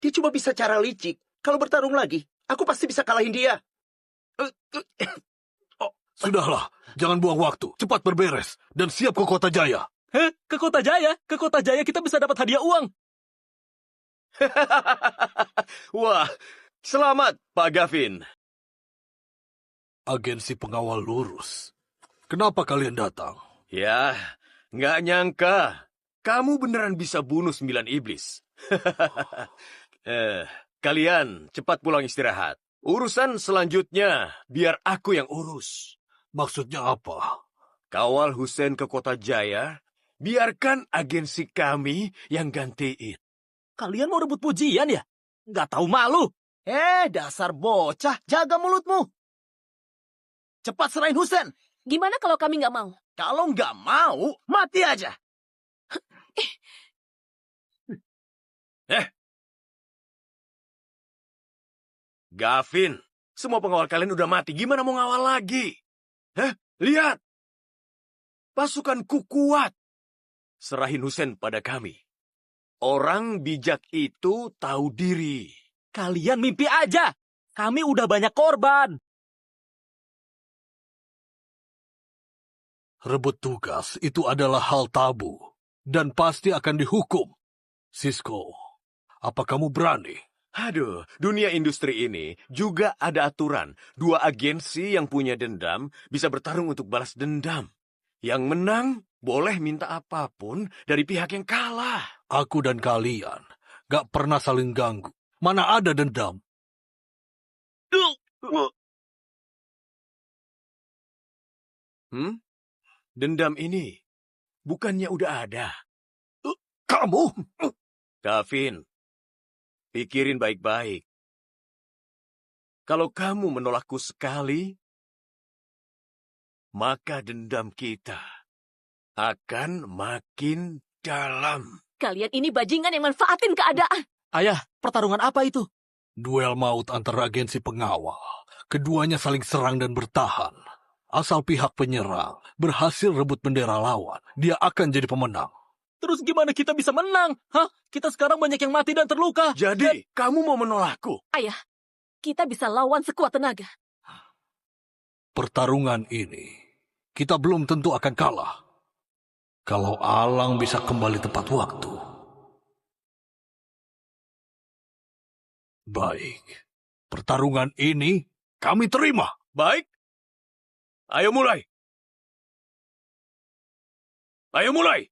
Dia cuma bisa cara licik. Kalau bertarung lagi, aku pasti bisa kalahin dia. Sudahlah, jangan buang waktu. Cepat berberes dan siap ke Kota Jaya. Ke Kota Jaya? Ke Kota Jaya kita bisa dapat hadiah uang. Wah, selamat Pak Gavin. Agensi pengawal lurus. Kenapa kalian datang? Ya, nggak nyangka. Kamu beneran bisa bunuh 9 iblis. Kalian cepat pulang istirahat. Urusan selanjutnya biar aku yang urus. Maksudnya apa? Kawal Hussein ke Kota Jaya, biarkan agensi kami yang gantiin. Kalian mau rebut pujian ya? Nggak tahu malu. Dasar bocah. Jaga mulutmu. Cepat serahin Hussein. Gimana kalau kami nggak mau? Kalau nggak mau, mati aja. Gavin, semua pengawal kalian udah mati. Gimana mau ngawal lagi? Lihat. Pasukanku kuat. Serahin Hussein pada kami. Orang bijak itu tahu diri. Kalian mimpi aja. Kami udah banyak korban. Rebut tugas itu adalah hal tabu dan pasti akan dihukum. Sisko, apa kamu berani? Aduh, dunia industri ini juga ada aturan. 2 agensi yang punya dendam bisa bertarung untuk balas dendam. Yang menang boleh minta apapun dari pihak yang kalah. Aku dan kalian gak pernah saling ganggu. Mana ada dendam? Dendam ini bukannya udah ada. Kamu? Gavin, pikirin baik-baik. Kalau kamu menolakku sekali, maka dendam kita akan makin dalam. Kalian ini bajingan yang manfaatin keadaan. Ayah, pertarungan apa itu? Duel maut antara agensi pengawal. Keduanya saling serang dan bertahan. Asal pihak penyerang berhasil rebut bendera lawan, dia akan jadi pemenang. Terus gimana kita bisa menang? Kita sekarang banyak yang mati dan terluka. Jadi, kamu mau menolakku? Ayah, kita bisa lawan sekuat tenaga. Pertarungan ini, kita belum tentu akan kalah. Kalau Alang bisa kembali tepat waktu. Baik, pertarungan ini kami terima. Baik. Ayo mulai. Ayo mulai.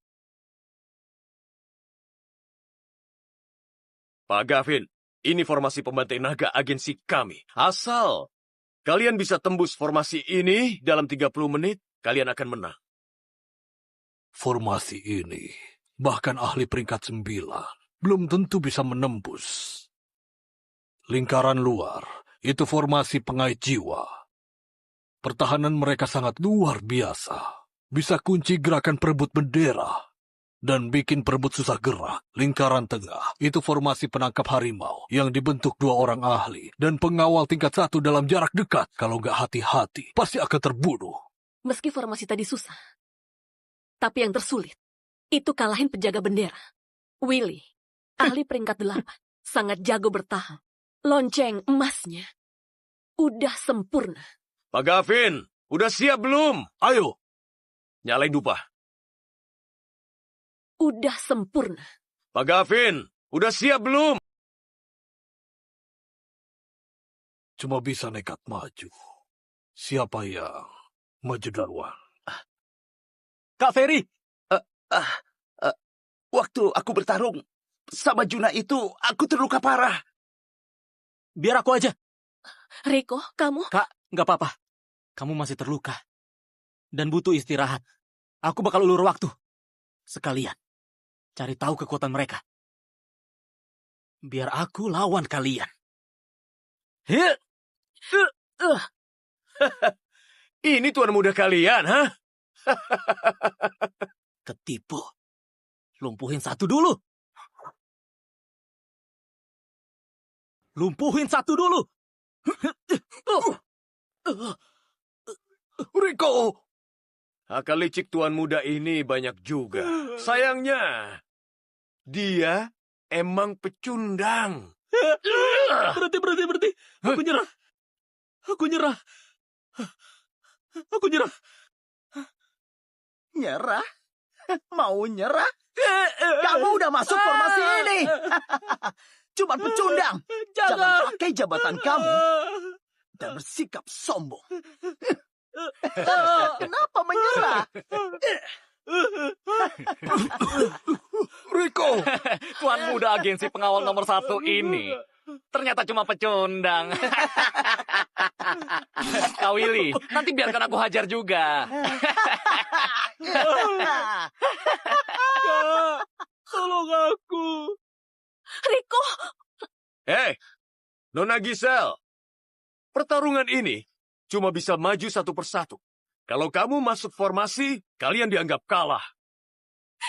Pak Gavin, ini formasi pembantai naga agensi kami. Asal kalian bisa tembus formasi ini dalam 30 menit, kalian akan menang. Formasi ini, bahkan ahli peringkat 9, belum tentu bisa menembus. Lingkaran luar, itu formasi pengait jiwa. Pertahanan mereka sangat luar biasa. Bisa kunci gerakan perebut bendera. dan bikin perebut susah gerak. Lingkaran tengah itu formasi penangkap harimau yang dibentuk 2 orang ahli dan pengawal tingkat 1 dalam jarak dekat. Kalau nggak hati-hati, pasti akan terbunuh. Meski formasi tadi susah, tapi yang tersulit, itu kalahin penjaga bendera. Willy, ahli peringkat 8, sangat jago bertahan. Lonceng emasnya udah sempurna. Pak Gavin, udah siap belum? Ayo, Nyalain dupa. Udah sempurna. Pak Gavin, udah siap belum? cuma bisa nekat maju. Siapa yang maju duluan? Kak Ferry, Waktu aku bertarung sama Juna itu, aku terluka parah. biar aku aja. Riko, kamu? Kak, nggak apa-apa. Kamu masih terluka. Dan butuh istirahat. Aku bakal ulur waktu. Sekalian, cari tahu kekuatan mereka. Biar aku lawan kalian. Heh. Ini tuan muda kalian, ha? Ketipu. Lumpuhin satu dulu. Lumpuhin satu dulu. Riko! Akal licik tuan muda ini banyak juga. Sayangnya, dia emang pecundang. Berhenti. Aku nyerah. Nyerah? Mau nyerah? Kamu udah masuk formasi ini. Cuma pecundang. Jangan pakai jabatan kamu dan bersikap sombong. Kenapa menyerah? Riko, tuan muda agensi pengawal nomor 1 ini ternyata cuma pecundang. Kak Willy, nanti biarkan aku hajar juga. Tolong aku. Riko! Nona Giselle, pertarungan ini cuma bisa maju satu persatu. Kalau kamu masuk formasi, kalian dianggap kalah.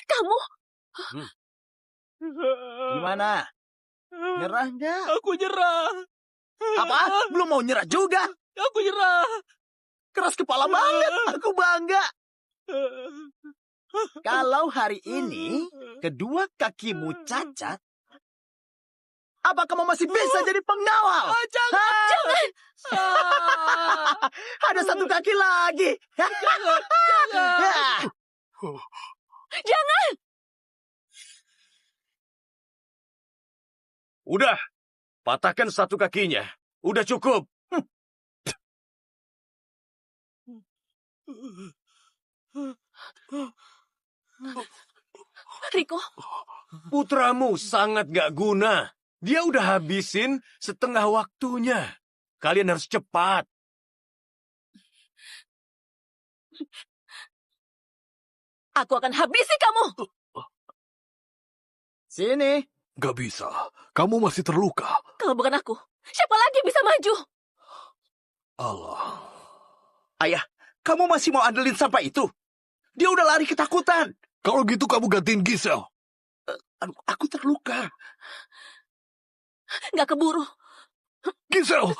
Kamu! Gimana? Nyerah nggak? Aku nyerah. Apa? Belum mau nyerah juga? Aku nyerah. Keras kepala banget. Aku bangga. Kalau hari ini kedua kakimu cacat, apa kamu masih bisa jadi pengawal? Jangan. Ada satu kaki lagi. Jangan! Udah, patahkan satu kakinya. Udah cukup. Riko, Putramu sangat gak guna. Dia udah habisin setengah waktunya. Kalian harus cepat. aku akan habisi kamu! Sini. Gak bisa. Kamu masih terluka. Kalau bukan aku, siapa lagi yang bisa maju? Allah. Ayah, kamu masih mau andelin sampah itu? Dia udah lari ketakutan. Kalau gitu kamu gantiin Giselle. Aduh, aku terluka. Nggak keburu. Giselle!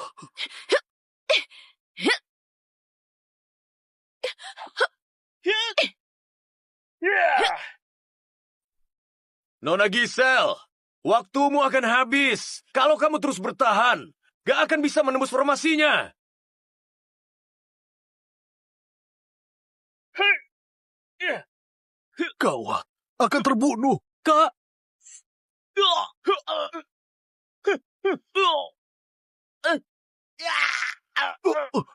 Nona Giselle, waktumu akan habis. Kalau kamu terus bertahan, gak akan bisa menembus formasinya. Gawat. Akan terbunuh. Kak.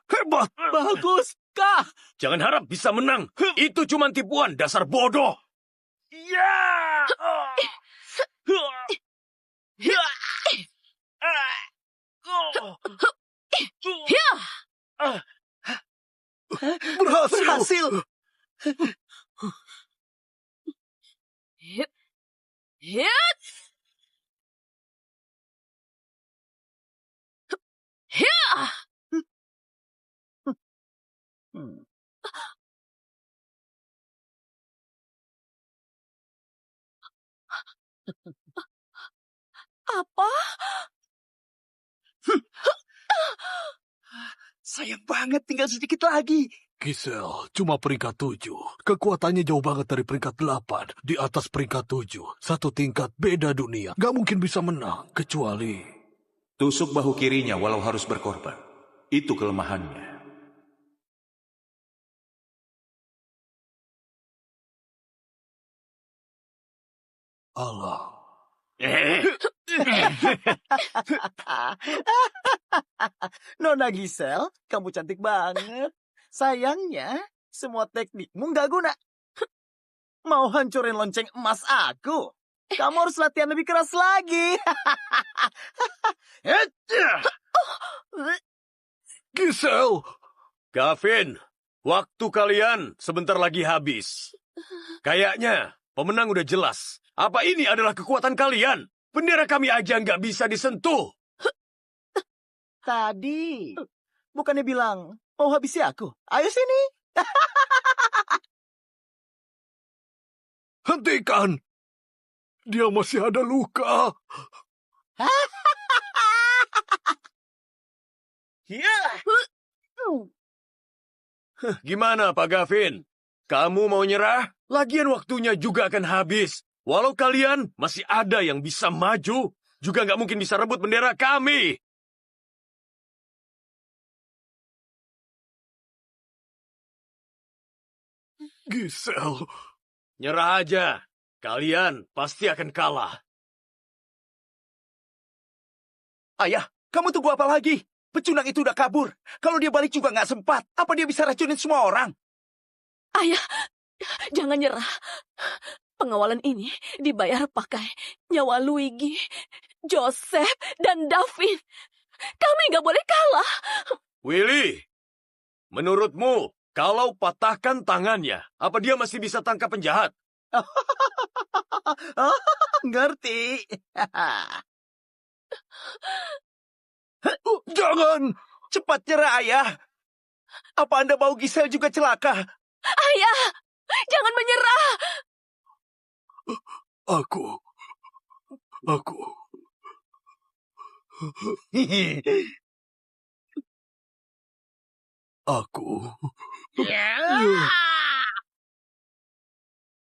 Hebat. Bagus, Kak. Jangan harap bisa menang. Itu cuma tipuan, dasar bodoh. Berhasil. Hit. Hit. Apa? Sayang banget, tinggal sedikit lagi. Giselle, cuma peringkat 7. Kekuatannya jauh banget dari peringkat 8. Di atas peringkat 7. Satu tingkat beda dunia. Gak mungkin bisa menang, kecuali... Tusuk bahu kirinya walau harus berkorban. Itu kelemahannya. Allah. Nona Giselle, kamu cantik banget. Sayangnya, semua teknikmu nggak guna. Mau hancurin lonceng emas aku? Kamu harus latihan lebih keras lagi. Giselle! Gavin, waktu kalian sebentar lagi habis. Kayaknya pemenang udah jelas. Apa ini adalah kekuatan kalian? Bendera kami aja nggak bisa disentuh. Tadi, bukannya bilang mau habisi aku? Ayo sini. Hentikan! Dia masih ada luka. Gimana Pak Gavin? Kamu mau nyerah? Lagian waktunya juga akan habis. Walau kalian masih ada yang bisa maju, juga nggak mungkin bisa rebut bendera kami. Giselle, Nyerah aja. Kalian pasti akan kalah. Ayah, kamu tunggu apa lagi? Pecundang itu udah kabur. Kalau dia balik juga nggak sempat. Apa dia bisa racunin semua orang? Ayah, jangan nyerah. Pengawalan ini dibayar pakai nyawa Luigi, Joseph, dan Davin. Kami nggak boleh kalah. Willy, menurutmu, kalau patahkan tangannya, apa dia masih bisa tangkap penjahat? Ngerti. Jangan! Cepat nyerah, Ayah. Apa Anda mau Giselle juga celaka? Ayah, jangan menyerah. aku... Aku...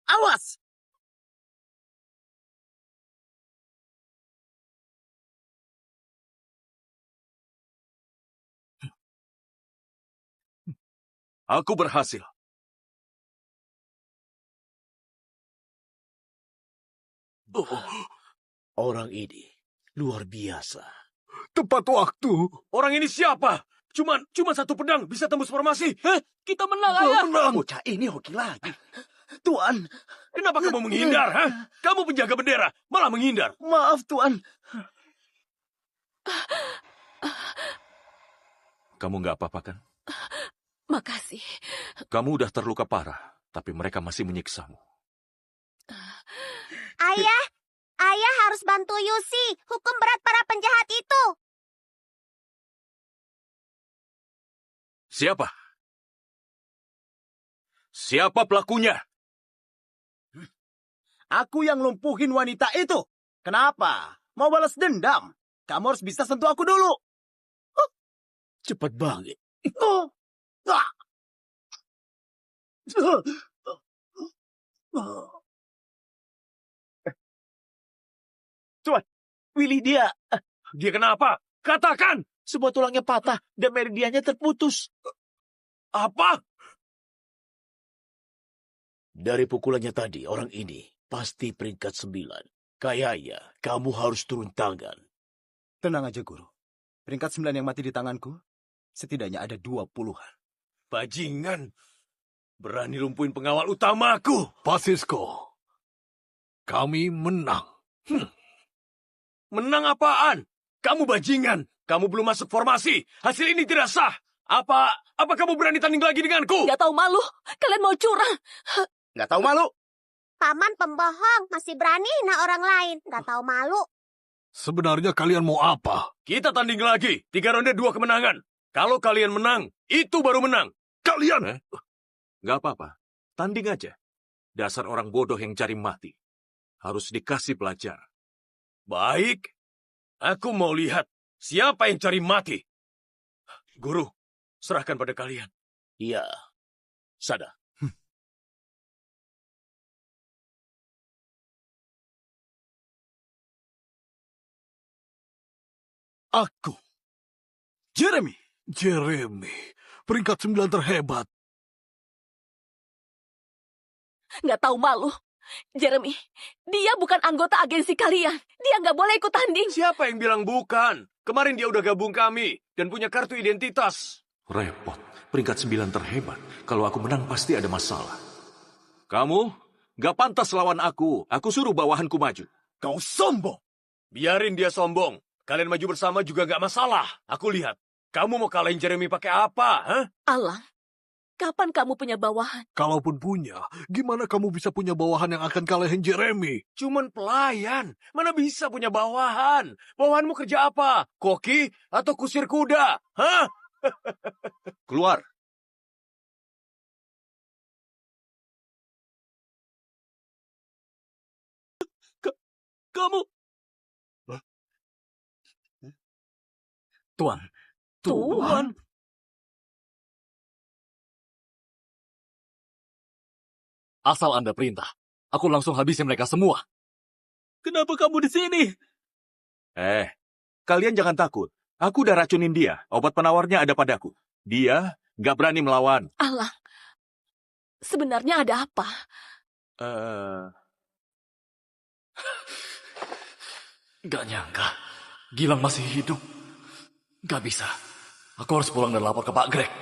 Awas! Aku berhasil. Orang ini luar biasa. Tepat waktu. Orang ini siapa? Cuma satu pedang bisa tembus formasi. Kita menang, Ayah. Bocah ini hoki lagi. Tuan, Kenapa kamu menghindar? Kamu penjaga bendera, malah menghindar. maaf, Tuan. Kamu nggak apa-apa kan? Makasih. Kamu udah terluka parah, tapi mereka masih menyiksamu. Ayah, ayah harus bantu Yusi. Hukum berat para penjahat itu. Siapa? Siapa pelakunya? Aku yang lumpuhin wanita itu. Kenapa? Mau balas dendam? Kamu harus bisa sentuh aku dulu. Cepat banget. Tuan, Willy dia. Dia kenapa? Katakan! Semua tulangnya patah dan meridiannya terputus. Apa? Dari pukulannya tadi, orang ini pasti peringkat 9. Kayaknya kamu harus turun tangan. Tenang aja, Guru. Peringkat 9 yang mati di tanganku, setidaknya ada 20-an. Bajingan. Berani lumpuhin pengawal utamaku. Pasisko, kami menang. Menang apaan? Kamu bajingan. Kamu belum masuk formasi. Hasil ini tidak sah. Apa kamu berani tanding lagi denganku? Nggak tahu malu. Kalian mau curang. Nggak tahu malu. Paman pembohong, masih berani hina orang lain. Gak tahu malu. Sebenarnya kalian mau apa? Kita tanding lagi. 3 ronde 2 kemenangan. Kalau kalian menang, itu baru menang. Kalian? Nggak apa-apa. Tanding aja. Dasar orang bodoh yang cari mati. harus dikasih pelajar. Baik, aku mau lihat siapa yang cari mati. Guru, serahkan pada kalian. Iya, Sada. Aku, Jeremy. Jeremy, peringkat 9 terhebat. Nggak tahu malu. Jeremy, dia bukan anggota agensi kalian. Dia nggak boleh ikut tanding. Siapa yang bilang bukan? Kemarin dia udah gabung kami dan punya kartu identitas. Repot, peringkat 9 terhebat. Kalau aku menang pasti ada masalah. Kamu gak pantas lawan aku. Aku suruh bawahanku maju. Kau sombong. Biarin dia sombong. Kalian maju bersama juga gak masalah. Aku lihat. Kamu mau kalahin Jeremy pakai apa? Hah? Alang, kapan kamu punya bawahan? Kalaupun punya, gimana kamu bisa punya bawahan yang akan kalahin Jeremy? Cuman pelayan. Mana bisa punya bawahan? Bawahanmu kerja apa? Koki atau kusir kuda? Hah? Keluar. Kamu... Tuan. Tuan? Asal Anda perintah, aku langsung habisi mereka semua. Kenapa kamu di sini? Kalian jangan takut. Aku udah racunin dia. Obat penawarnya ada padaku. Dia gak berani melawan. Alang, sebenarnya ada apa? Gak nyangka, Gilang masih hidup. Gak bisa. Aku harus pulang dan lapor ke Pak Greg.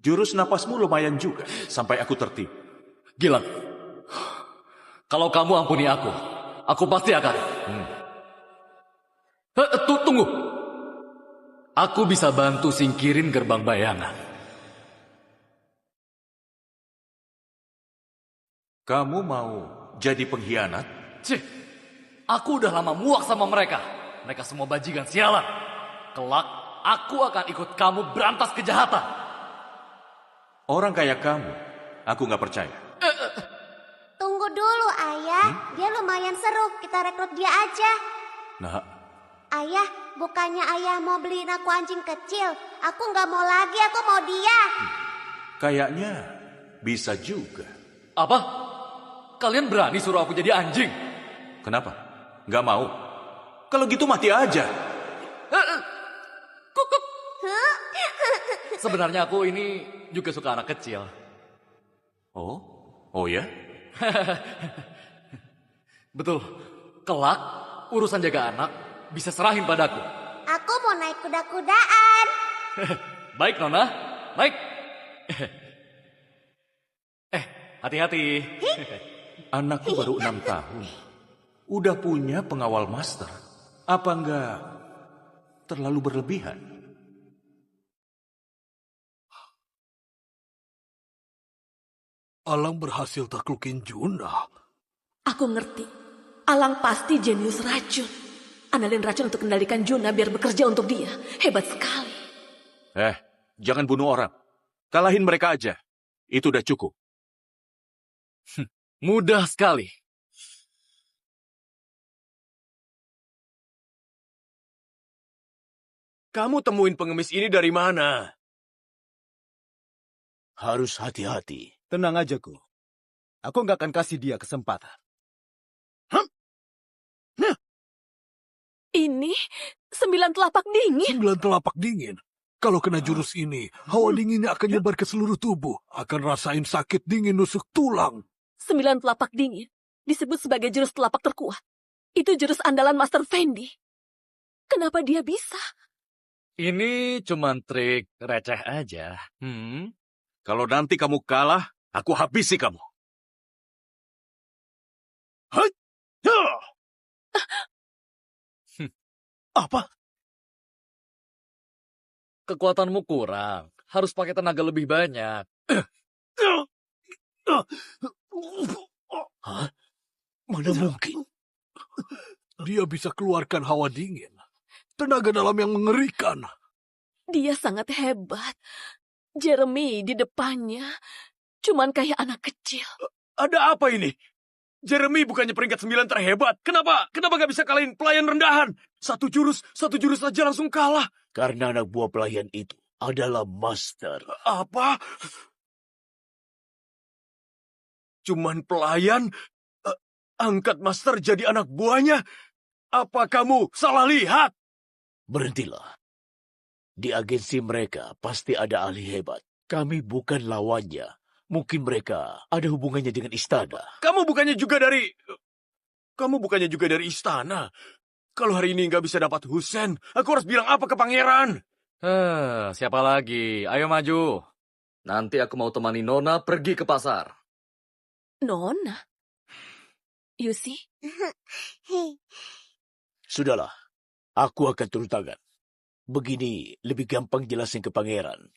Jurus napasmu lumayan juga. Sampai aku tertipu. Gilang, kalau kamu ampuni aku pasti akan. Tunggu. Aku bisa bantu singkirin gerbang bayangan. Kamu mau jadi pengkhianat? Cih, aku udah lama muak sama mereka. Mereka semua bajingan sialan. Kelak, aku akan ikut kamu berantas kejahatan. Orang kayak kamu, aku gak percaya. Tunggu dulu, Ayah. Dia lumayan seru. Kita rekrut dia aja. Nah, Ayah, bukannya Ayah mau beliin aku anjing kecil. Aku nggak mau lagi, aku mau dia. kayaknya bisa juga. Apa? Kalian berani suruh aku jadi anjing? Kenapa? Gak mau? Kalau gitu mati aja. Sebenarnya aku ini juga suka anak kecil. Oh ya? Betul. Kelak, urusan jaga anak bisa serahin padaku. Aku mau naik kuda-kudaan. Baik, Nona. Baik. Hati-hati. Anakku baru 6 tahun. Udah punya pengawal master. Apa enggak terlalu berlebihan? Alang berhasil taklukin Juna. Aku ngerti. Alang pasti jenius racun. Andalin racun untuk kendalikan Juna biar bekerja untuk dia. Hebat sekali. Jangan bunuh orang. Kalahin mereka aja. Itu udah cukup. Mudah sekali. Kamu temuin pengemis ini dari mana? Harus hati-hati. Tenang aja, Gu. Aku nggak akan kasih dia kesempatan. Ini 9 telapak dingin. 9 telapak dingin. Kalau kena jurus ini, hawa dinginnya akan nyebar ke seluruh tubuh. Akan rasain sakit dingin nusuk tulang. 9 telapak dingin disebut sebagai jurus telapak terkuat. Itu jurus andalan Master Fendi. Kenapa dia bisa? Ini cuman trik receh aja. Kalau nanti kamu kalah, aku habisi kamu. Apa? Kekuatanmu kurang. Harus pakai tenaga lebih banyak. Hah? Mana mungkin? Dia bisa keluarkan hawa dingin. Tenaga dalam yang mengerikan. Dia sangat hebat. Jeremy di depannya cuman kayak anak kecil. Ada apa ini? Jeremy bukannya peringkat 9 terhebat. Kenapa nggak bisa kalahin pelayan rendahan? Satu jurus saja langsung kalah. Karena anak buah pelayan itu adalah master. Apa? Cuman pelayan? Angkat master jadi anak buahnya? Apa kamu salah lihat? Berhentilah. Di agensi mereka pasti ada ahli hebat. Kami bukan lawannya. Mungkin mereka ada hubungannya dengan istana. Kamu bukannya juga dari istana. Kalau hari ini nggak bisa dapat Husen, aku harus bilang apa ke pangeran? Siapa lagi? Ayo maju. Nanti aku mau temani Nona pergi ke pasar. Nona? Yusi? Sudahlah, aku akan turun tangan. Begini lebih gampang jelasin ke pangeran.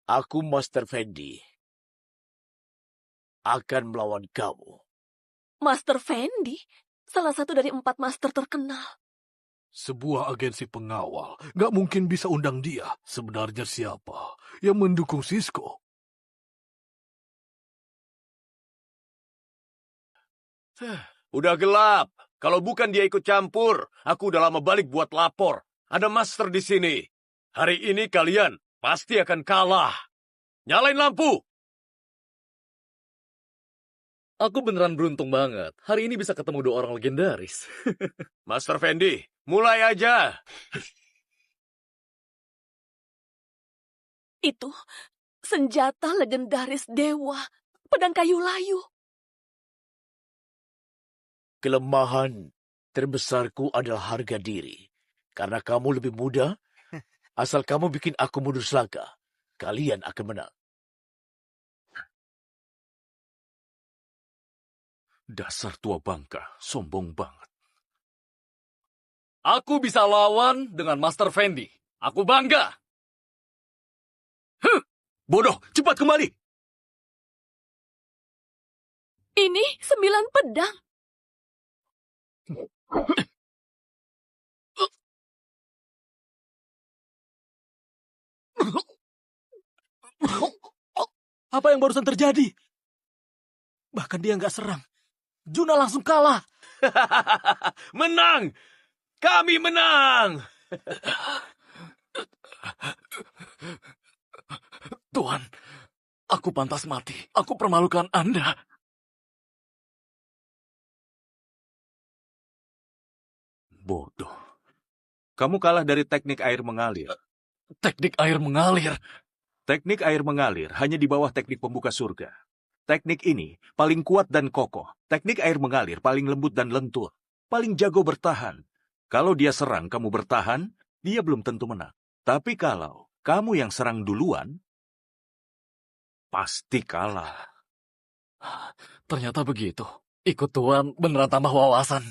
Aku Master Fendi akan melawan kamu. Master Fendi? Salah satu dari 4 master terkenal. Sebuah agensi pengawal. Nggak mungkin bisa undang dia. Sebenarnya siapa yang mendukung Sisko? Udah gelap. Kalau bukan dia ikut campur, aku udah lama balik buat lapor. Ada master di sini. Hari ini kalian pasti akan kalah. Nyalain lampu. Aku beneran beruntung banget. Hari ini bisa ketemu 2 orang legendaris. Master Fendi, mulai aja. Itu senjata legendaris dewa. Pedang kayu layu. Kelemahan terbesarku adalah harga diri. Karena kamu lebih muda, asal kamu bikin aku mundur selangkah, kalian akan menang. Dasar tua bangka, sombong banget. Aku bisa lawan dengan Master Fendi. Aku bangga. Bodoh, cepat kembali. Ini 9 pedang. Apa yang barusan terjadi? Bahkan dia nggak serang. Juna langsung kalah. Menang! Kami menang! Tuan, aku pantas mati. Aku permalukan Anda. Bodoh. Kamu kalah dari teknik air mengalir. Teknik air mengalir. Teknik air mengalir hanya di bawah teknik pembuka surga. Teknik ini paling kuat dan kokoh. Teknik air mengalir paling lembut dan lentur. Paling jago bertahan. Kalau dia serang, kamu bertahan, dia belum tentu menang. Tapi kalau kamu yang serang duluan, pasti kalah. Ternyata begitu. Ikut Tuan beneran tambah wawasan.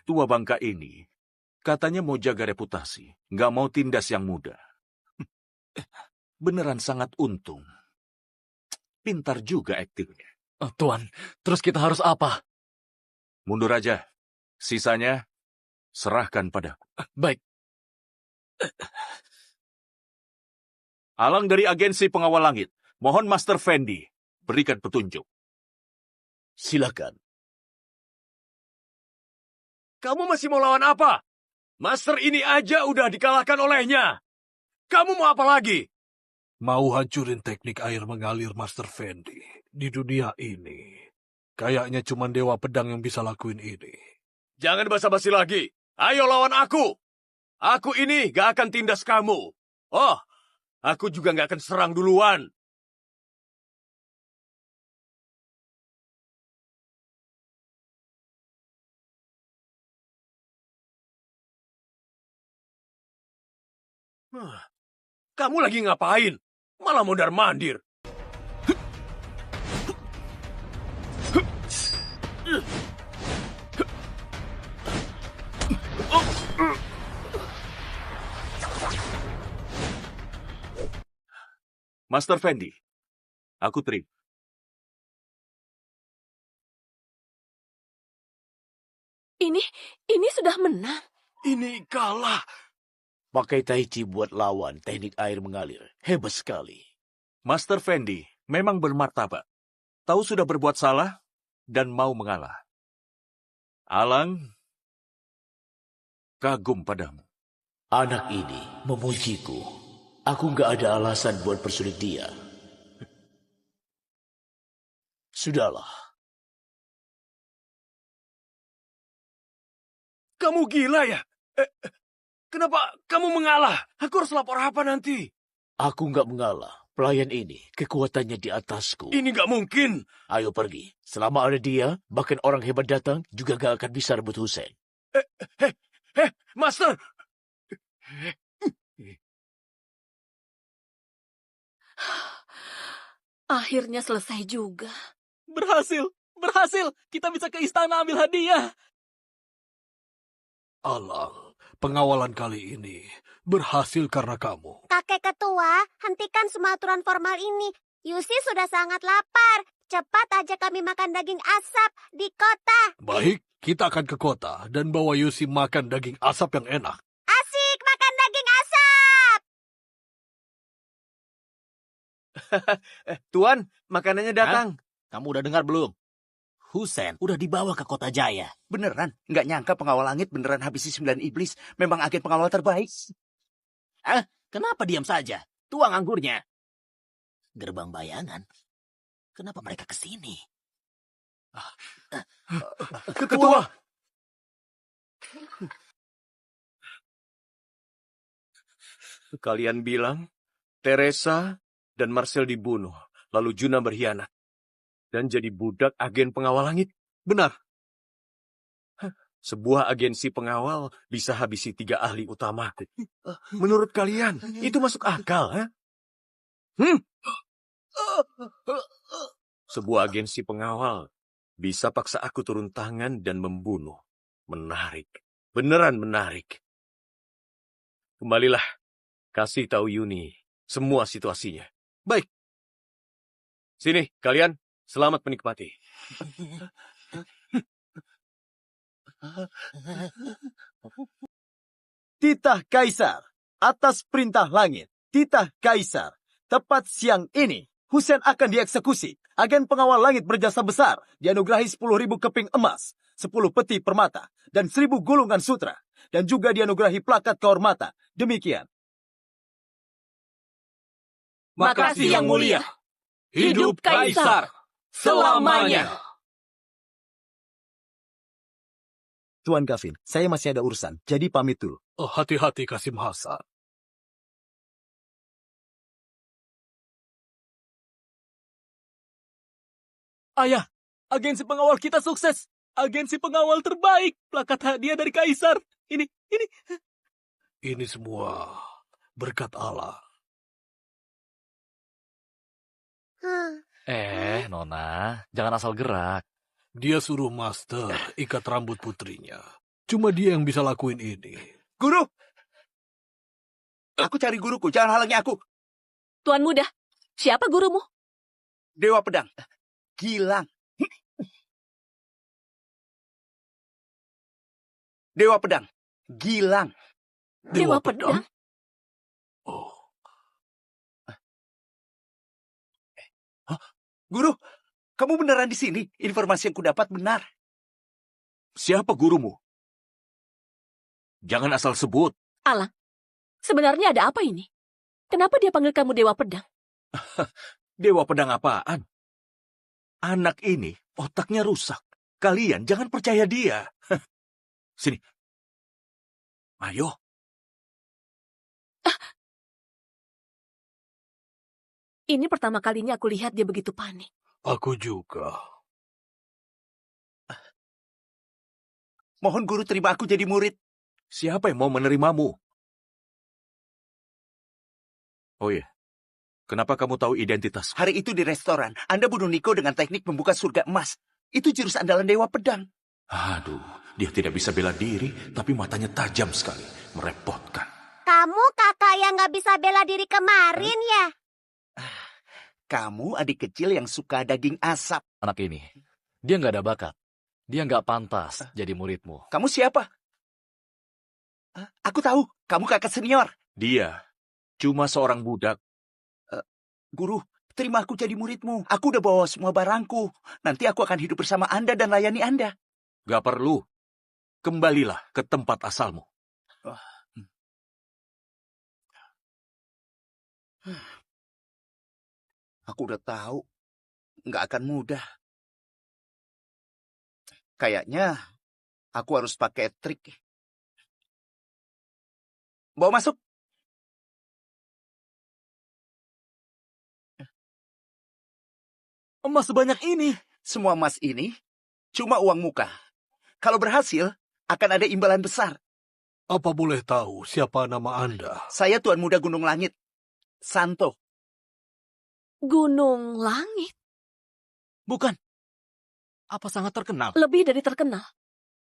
Tua bangka ini katanya mau jaga reputasi, nggak mau tindas yang muda. Beneran sangat untung. Pintar juga aktingnya. Tuan, terus kita harus apa? Mundur aja. Sisanya, serahkan padaku. Baik. Alang dari agensi pengawal langit. Mohon Master Fendi, berikan petunjuk. Silakan. Kamu masih mau lawan apa? Master ini aja udah dikalahkan olehnya. Kamu mau apa lagi? Mau hancurin teknik air mengalir Master Fendi. Di dunia ini, kayaknya cuma Dewa Pedang yang bisa lakuin ini. Jangan basa-basi lagi. Ayo lawan aku. Aku ini gak akan tindas kamu. Oh, aku juga gak akan serang duluan. Kamu lagi ngapain? Malah mondar-mandir. Master Fendi, aku terima. Ini sudah menang. Ini kalah. Pakai Taichi buat lawan teknik air mengalir. Hebat sekali. Master Fendi memang bermartabat. Tahu sudah berbuat salah dan mau mengalah. Alang kagum padamu. Anak ini memujiku. Aku nggak ada alasan buat persulit dia. Sudahlah. Kamu gila ya? Kenapa kamu mengalah? Aku harus lapor apa nanti? Aku nggak mengalah. Pelayan ini, kekuatannya di atasku. Ini nggak mungkin. Ayo pergi. Selama ada dia, bahkan orang hebat datang, juga gak akan bisa rebut Hussein. Master! Akhirnya selesai juga. Berhasil! Berhasil! Kita bisa ke istana ambil hadiah! Alang, pengawalan kali ini berhasil karena kamu. Kakek ketua, hentikan semua aturan formal ini. Yusi sudah sangat lapar. Cepat aja kami makan daging asap di kota. Baik, kita akan ke kota dan bawa Yusi makan daging asap yang enak. Asik makan daging asap. Tuan, makanannya datang. Kamu udah dengar belum? Hussein udah dibawa ke kota Jaya. Beneran? Nggak nyangka pengawal langit beneran habisi 9 iblis. Memang agen pengawal terbaik. Kenapa diam saja? Tuang anggurnya. Gerbang bayangan. Kenapa mereka ke sini? Ketua! Kalian bilang Teresa dan Marcel dibunuh, lalu Juna berkhianat dan jadi budak agen pengawal langit. Benar. Sebuah agensi pengawal bisa habisi 3 ahli utama. Menurut kalian, itu masuk akal, ha? Sebuah agensi pengawal bisa paksa aku turun tangan dan membunuh. Menarik. Beneran menarik. Kembalilah. Kasih tahu Yuni semua situasinya. Baik. Sini, kalian. Selamat menikmati. Titah Kaisar, atas perintah langit, titah Kaisar, tepat siang ini, Hussein akan dieksekusi. Agen pengawal langit berjasa besar, dianugerahi 10.000 keping emas, 10 peti permata, dan 1.000 gulungan sutra, dan juga dianugerahi plakat kehormatan. Demikian. Makasih yang mulia. Hidup Kaisar! Selamanya! Tuan Gavin, saya masih ada urusan, jadi pamit dulu. Oh, hati-hati Kasim Hasan. Ayah, agensi pengawal kita sukses. Agensi pengawal terbaik. Plakat hadiah dari Kaisar. Ini. Ini semua berkat Allah. Nona, jangan asal gerak. Dia suruh Master ikat rambut putrinya. Cuma dia yang bisa lakuin ini. Guru! Aku cari guruku, jangan halangi aku. Tuan Muda, siapa gurumu? Dewa Pedang. Gilang. Dewa Pedang. Gilang. Dewa Pedang? Oh, Guru, kamu beneran di sini? Informasi yang kudapat benar. Siapa gurumu? Jangan asal sebut. Alang, sebenarnya ada apa ini? Kenapa dia panggil kamu Dewa Pedang? Dewa Pedang apaan? Anak ini otaknya rusak. Kalian jangan percaya dia. Sini. Ayo. Ini pertama kalinya aku lihat dia begitu panik. aku juga. Mohon guru terima aku jadi murid. Siapa yang mau menerimamu? Oh iya. Kenapa kamu tahu identitas? Hari itu di restoran, Anda bunuh Niko dengan teknik membuka surga emas. Itu jurus andalan Dewa Pedang. Aduh, dia tidak bisa bela diri, tapi matanya tajam sekali. Merepotkan. Kamu kakak yang gak bisa bela diri kemarin ya? Kamu adik kecil yang suka daging asap. Anak ini, dia nggak ada bakat. Dia nggak pantas jadi muridmu. Kamu siapa? Aku tahu, kamu kakak senior. Dia cuma seorang budak. Guru, terima aku jadi muridmu. Aku udah bawa semua barangku. Nanti aku akan hidup bersama Anda dan layani Anda. Gak perlu. Kembalilah ke tempat asalmu. Aku udah tahu, nggak akan mudah. Kayaknya aku harus pakai trik. Bawa masuk. Emas sebanyak ini. Semua emas ini cuma uang muka. Kalau berhasil, akan ada imbalan besar. Apa boleh tahu siapa nama Anda? Saya Tuan Muda Gunung Langit, Santo. Gunung Langit? Bukan. Apa sangat terkenal? Lebih dari terkenal.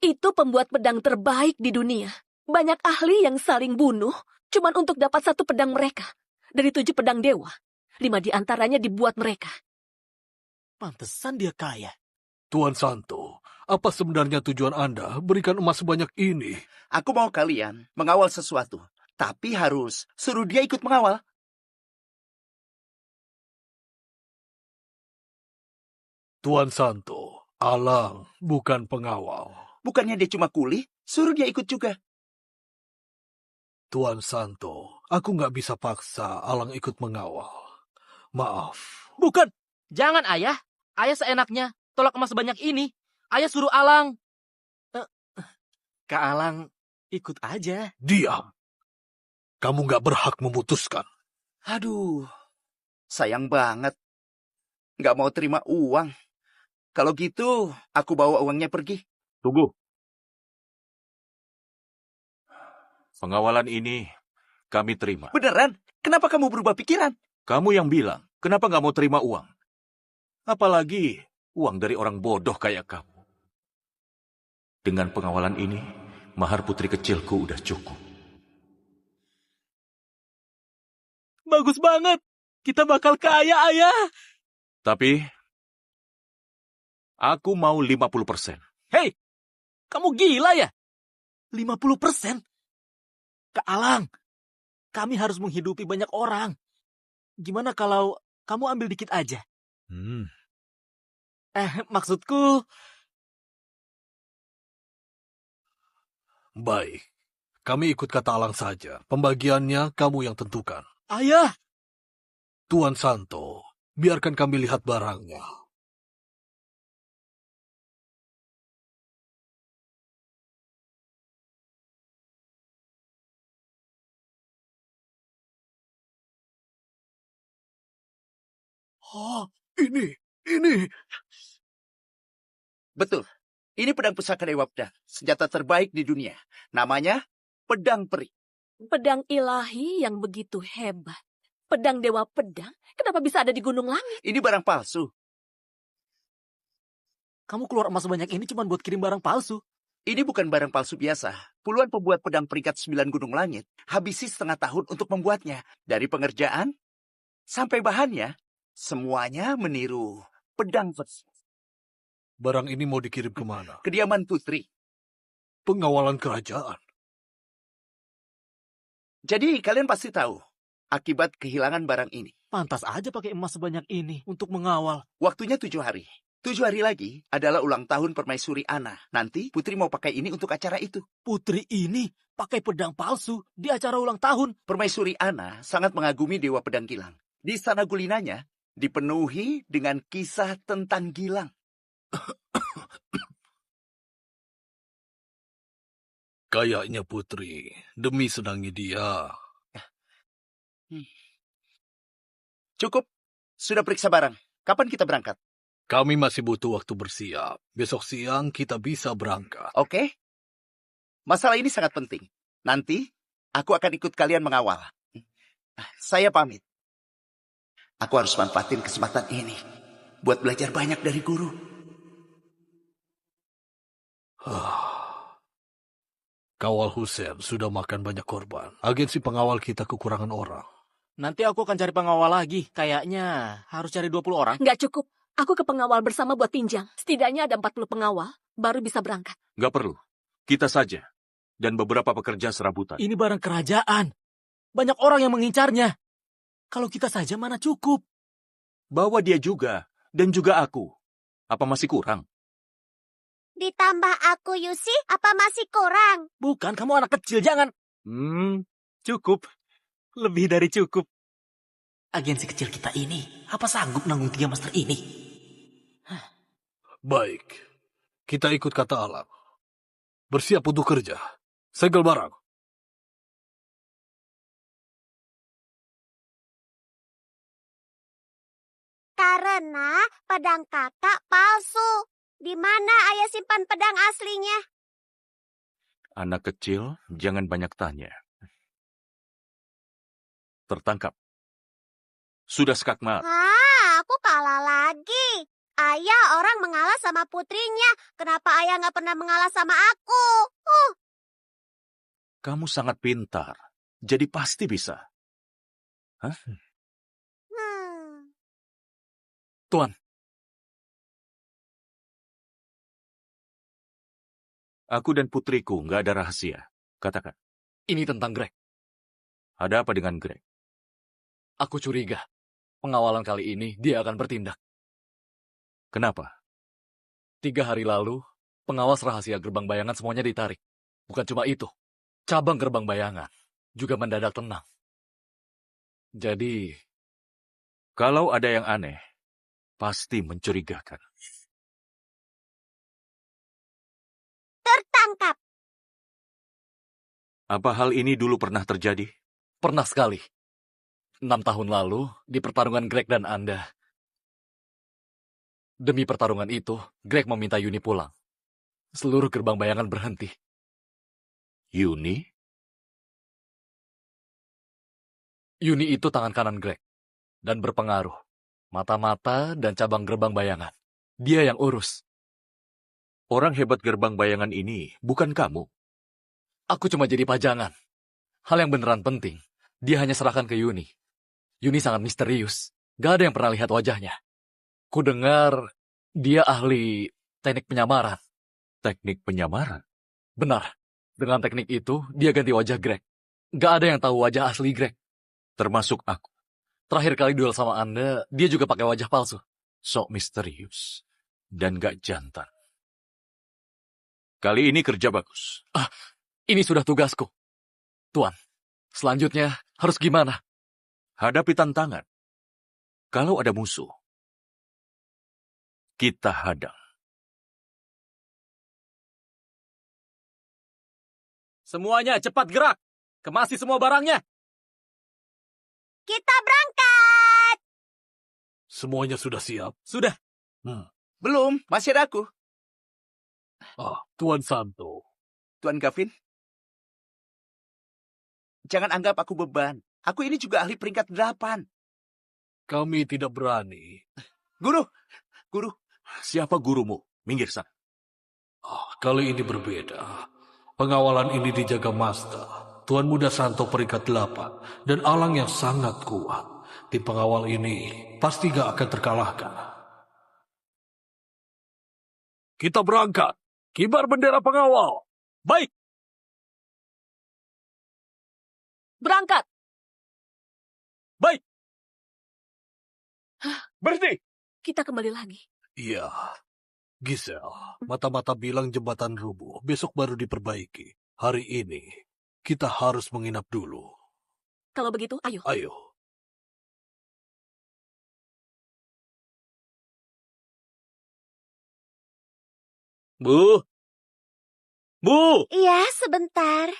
Itu pembuat pedang terbaik di dunia. Banyak ahli yang saling bunuh cuman untuk dapat satu pedang mereka. Dari 7 pedang dewa, 5 di antaranya dibuat mereka. Pantesan dia kaya. Tuan Santo, apa sebenarnya tujuan Anda berikan emas sebanyak ini? Aku mau kalian mengawal sesuatu. Tapi harus suruh dia ikut mengawal. Tuan Santo, Alang bukan pengawal. Bukannya dia cuma kuli, suruh dia ikut juga. Tuan Santo, aku nggak bisa paksa Alang ikut mengawal. Maaf. Bukan. Jangan, Ayah. Ayah seenaknya tolak emas sebanyak ini. Ayah suruh Alang. Kak Alang ikut aja. Diam. Kamu nggak berhak memutuskan. Aduh, sayang banget. Nggak mau terima uang. Kalau gitu, aku bawa uangnya pergi. Tunggu. Pengawalan ini kami terima. Beneran? Kenapa kamu berubah pikiran? Kamu yang bilang, kenapa nggak mau terima uang? Apalagi uang dari orang bodoh kayak kamu. Dengan pengawalan ini, mahar putri kecilku udah cukup. Bagus banget. Kita bakal kaya, Ayah. Tapi, aku mau 50%. Hei, kamu gila ya? 50%? Kak Alang, kami harus menghidupi banyak orang. Gimana kalau kamu ambil dikit aja? Maksudku... Baik. Kami ikut kata Alang saja. Pembagiannya kamu yang tentukan. Ayah! Tuan Santo, biarkan kami lihat barangnya. Oh, ini. Betul. Ini pedang pusaka Dewa Pedang. Senjata terbaik di dunia. Namanya pedang peri. Pedang ilahi yang begitu hebat. Pedang Dewa Pedang, kenapa bisa ada di Gunung Langit? Ini barang palsu. Kamu keluar emas sebanyak ini cuma buat kirim barang palsu. Ini bukan barang palsu biasa. Puluhan pembuat pedang peringkat 9 Gunung Langit habisi setengah tahun untuk membuatnya. Dari pengerjaan sampai bahannya, semuanya meniru pedang versi. Barang ini mau dikirim kemana? Kediaman putri. Pengawalan kerajaan. Jadi kalian pasti tahu akibat kehilangan barang ini. Pantas aja pakai emas sebanyak ini untuk mengawal. Waktunya 7 hari. 7 hari lagi adalah ulang tahun Permaisuri Ana. Nanti Putri mau pakai ini untuk acara itu. Putri ini pakai pedang palsu di acara ulang tahun. Permaisuri Ana sangat mengagumi Dewa Pedang Gilang. Di istana Gulinanya dipenuhi dengan kisah tentang Gilang. Kayaknya Putri, demi senangnya dia. Cukup. Sudah periksa barang. Kapan kita berangkat? Kami masih butuh waktu bersiap. Besok siang kita bisa berangkat. Oke. Masalah ini sangat penting. Nanti aku akan ikut kalian mengawal. Saya pamit. Aku harus manfaatin kesempatan ini buat belajar banyak dari guru. Kawal Hussein sudah makan banyak korban. Agensi pengawal kita kekurangan orang. Nanti aku akan cari pengawal lagi. Kayaknya harus cari 20 orang. Nggak cukup. Aku ke pengawal bersama buat pinjam. Setidaknya ada 40 pengawal, baru bisa berangkat. Nggak perlu. Kita saja. Dan beberapa pekerja serabutan. Ini barang kerajaan. Banyak orang yang mengincarnya. Kalau kita saja mana cukup. Bawa dia juga. Dan juga aku. Apa masih kurang? Ditambah aku, Yusi, apa masih kurang? Bukan, kamu anak kecil, jangan. Cukup. Lebih dari cukup. Agensi kecil kita ini, apa sanggup nanggung 3 master ini? Baik, kita ikut kata alam. Bersiap untuk kerja. Segel barang. Karena pedang kakak palsu. Di mana ayah simpan pedang aslinya? Anak kecil, jangan banyak tanya. Tertangkap. Sudah skakmat. Aku kalah lagi. Ayah orang mengalah sama putrinya. Kenapa ayah nggak pernah mengalah sama aku? Kamu sangat pintar. Jadi pasti bisa. Hah? Tuan, Aku dan putriku nggak ada rahasia. Katakan, ini tentang Greg. ada apa dengan Greg? Aku curiga. Pengawalan kali ini dia akan bertindak. Kenapa? 3 hari lalu, pengawas rahasia gerbang bayangan semuanya ditarik. Bukan cuma itu. Cabang gerbang bayangan juga mendadak tenang. Jadi, Kalau ada yang aneh, pasti mencurigakan. Tertangkap. Apa hal ini dulu pernah terjadi? pernah sekali. 6 tahun lalu, di pertarungan Greg dan Anda. Demi pertarungan itu, Greg meminta Yuni pulang. Seluruh gerbang bayangan berhenti. Yuni? Yuni itu tangan kanan Greg. Dan berpengaruh. Mata-mata dan cabang gerbang bayangan. Dia yang urus. Orang hebat gerbang bayangan ini bukan kamu. Aku cuma jadi pajangan. Hal yang beneran penting, dia hanya serahkan ke Yuni. Yuni sangat misterius. Gak ada yang pernah lihat wajahnya. Ku dengar dia ahli teknik penyamaran. Teknik penyamaran? Benar. Dengan teknik itu, dia ganti wajah Greg. Gak ada yang tahu wajah asli Greg. Termasuk aku. Terakhir kali duel sama Anda, dia juga pakai wajah palsu. Sok misterius. Dan gak jantan. Kali ini kerja bagus. Ini sudah tugasku. Tuan, selanjutnya harus gimana? Hadapi tantangan. Kalau ada musuh, kita hadang. Semuanya cepat gerak. Kemasi semua barangnya. Kita berangkat. Semuanya sudah siap. Sudah. Belum, masih ada aku. Tuan Santo. Tuan Gavin. Jangan anggap aku beban. Aku ini juga ahli peringkat 8. Kami tidak berani. Guru. Siapa gurumu? Minggir sana. Kali ini berbeda. Pengawalan ini dijaga Master. Tuan Muda Santo peringkat 8. Dan Alang yang sangat kuat. Tim pengawal ini pasti gak akan terkalahkan. Kita berangkat. Kibar bendera pengawal. Baik. Berangkat! Baik. Berhenti. Kita kembali lagi. Iya. Gisel, mata-mata bilang jembatan rubuh. Besok baru diperbaiki. Hari ini, kita harus menginap dulu. Kalau begitu, ayo. Ayo. Bu. Iya, sebentar.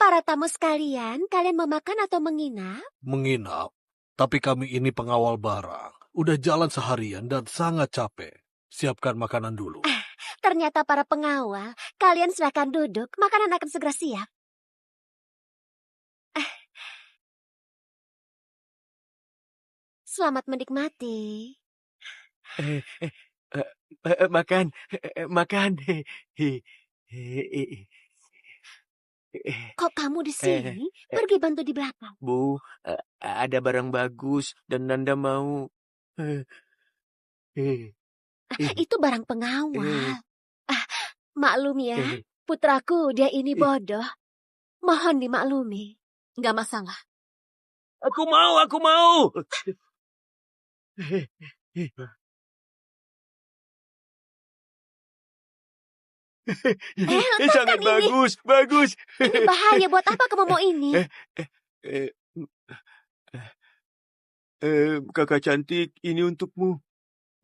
Para tamu sekalian, kalian mau makan atau menginap? Menginap. Tapi kami ini pengawal barang. Udah jalan seharian dan sangat capek. Siapkan makanan dulu. Ternyata para pengawal, kalian silakan duduk, makanan akan segera siap. Selamat menikmati. Makan. Kok kamu di sini? Pergi bantu di belakang. Bu, ada barang bagus dan Nanda mau... Eh, eh, Itu barang pengawal. Ah, maklum ya, eh. putraku dia ini bodoh. Mohon dimaklumi. Nggak masalah. Aku mau. Letakkan Sangat ini. bagus. Ini bahaya. Buat apa kamu mau ini? Eh, Kakak cantik, ini untukmu.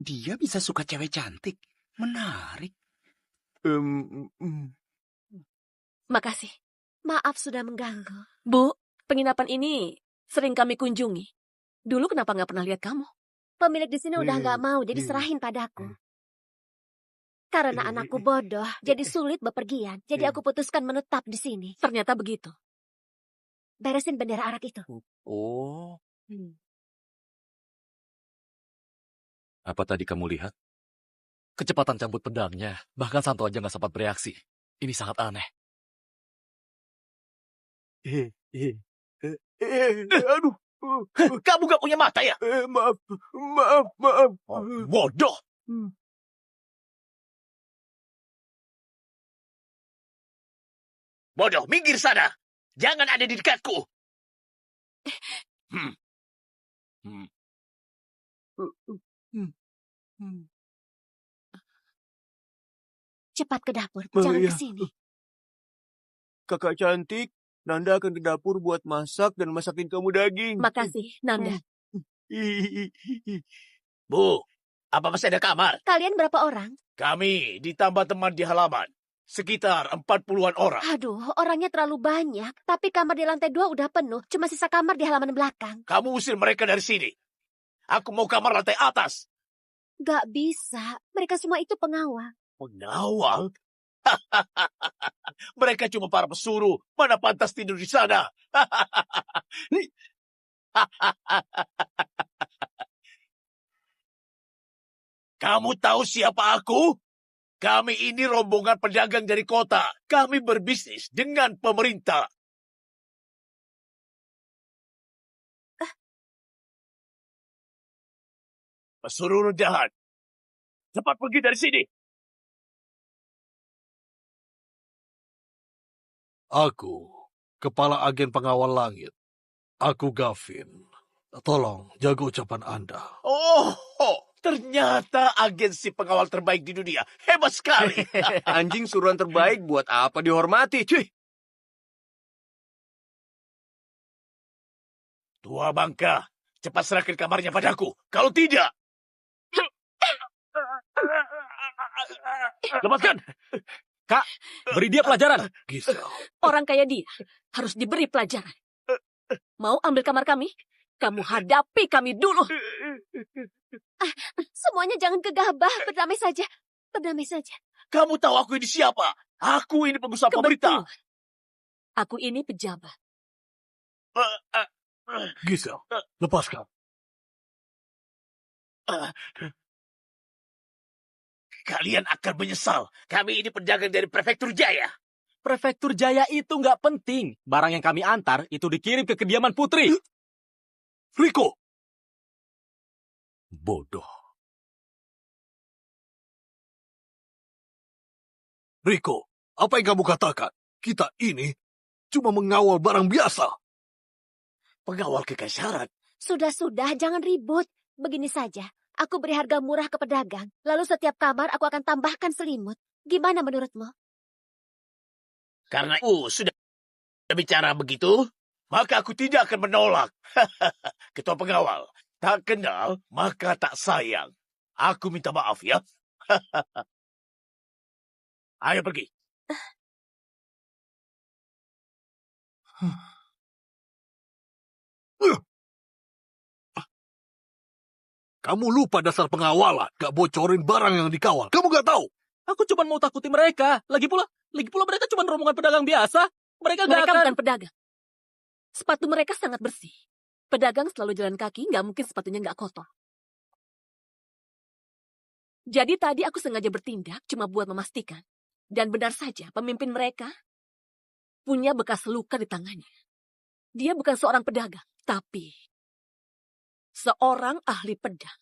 Dia bisa suka cewek cantik. Menarik. Makasih. Maaf sudah mengganggu. Bu, penginapan ini sering kami kunjungi. Dulu kenapa nggak pernah lihat kamu? Pemilik di sini udah nggak mau, jadi serahin padaku. Karena anakku bodoh, jadi sulit bepergian. Jadi aku putuskan menetap di sini. Ternyata begitu. Beresin bendera arak itu. Oh. Apa tadi kamu lihat? Kecepatan cabut pedangnya, bahkan Santo aja nggak sempat bereaksi. Ini sangat aneh. Aduh. Kamu gak punya mata ya? Maaf. Bodoh. Bodoh, minggir sana. Jangan ada di dekatku. Cepat ke dapur, Oh, jangan iya. ke sini. Kakak cantik, Nanda akan ke dapur buat masak dan masakin kamu daging. Makasih, Nanda. Bu, apa masih ada kamar? Kalian berapa orang? Kami ditambah teman di halaman. Sekitar 40-an orang. Aduh, orangnya terlalu banyak. Tapi kamar di lantai 2 udah penuh. Cuma sisa kamar di halaman belakang. Kamu usir mereka dari sini. Aku mau kamar lantai atas. Gak bisa. Mereka semua itu pengawal. Pengawal? Mereka cuma para pesuruh. Mana pantas tidur di sana? Kamu tahu siapa aku? Kami ini rombongan pedagang dari kota. Kami berbisnis dengan pemerintah. Pesuruh jahat. Cepat pergi dari sini. Aku, kepala agen pengawal langit. Aku Gavin. Tolong jaga ucapan Anda. Oh, ternyata agensi pengawal terbaik di dunia. Hebat sekali. Anjing suruhan terbaik buat apa dihormati, cuy? Tua bangka, cepat serahkan kamarnya padaku. Kalau tidak... Lepaskan! Kak, beri dia pelajaran. Gisel. Orang kayak dia harus diberi pelajaran. Mau ambil kamar kami? Kamu hadapi kami dulu. Semuanya jangan gegabah. Berdamai saja. Berdamai saja. Kamu tahu aku ini siapa? Aku ini pengusaha pemerintah. Kebetulan. Aku ini pejabat. Gisel, lepaskan. Kalian akan menyesal. Kami ini pedagang dari Prefektur Jaya. Prefektur Jaya itu nggak penting. Barang yang kami antar itu dikirim ke kediaman Putri. Rico! Bodoh. Rico, apa yang kamu katakan? Kita ini cuma mengawal barang biasa. Pengawal kekaisaran. Sudah-sudah, jangan ribut. Begini saja. Aku beri harga murah ke pedagang. Lalu setiap kamar aku akan tambahkan selimut. Gimana menurutmu? Karena sudah bicara begitu, maka aku tidak akan menolak. Ketua pengawal, tak kenal, maka tak sayang. Aku minta maaf ya. Ayo pergi. Kamu lupa dasar pengawalan. Gak bocorin barang yang dikawal. Kamu gak tahu. Aku cuma mau takuti mereka. Lagi pula mereka cuma rombongan pedagang biasa. Mereka Bukan pedagang. Sepatu mereka sangat bersih. Pedagang selalu jalan kaki, nggak mungkin sepatunya nggak kotor. Jadi tadi aku sengaja bertindak cuma buat memastikan. Dan benar saja, pemimpin mereka punya bekas luka di tangannya. Dia bukan seorang pedagang, tapi seorang ahli pedang.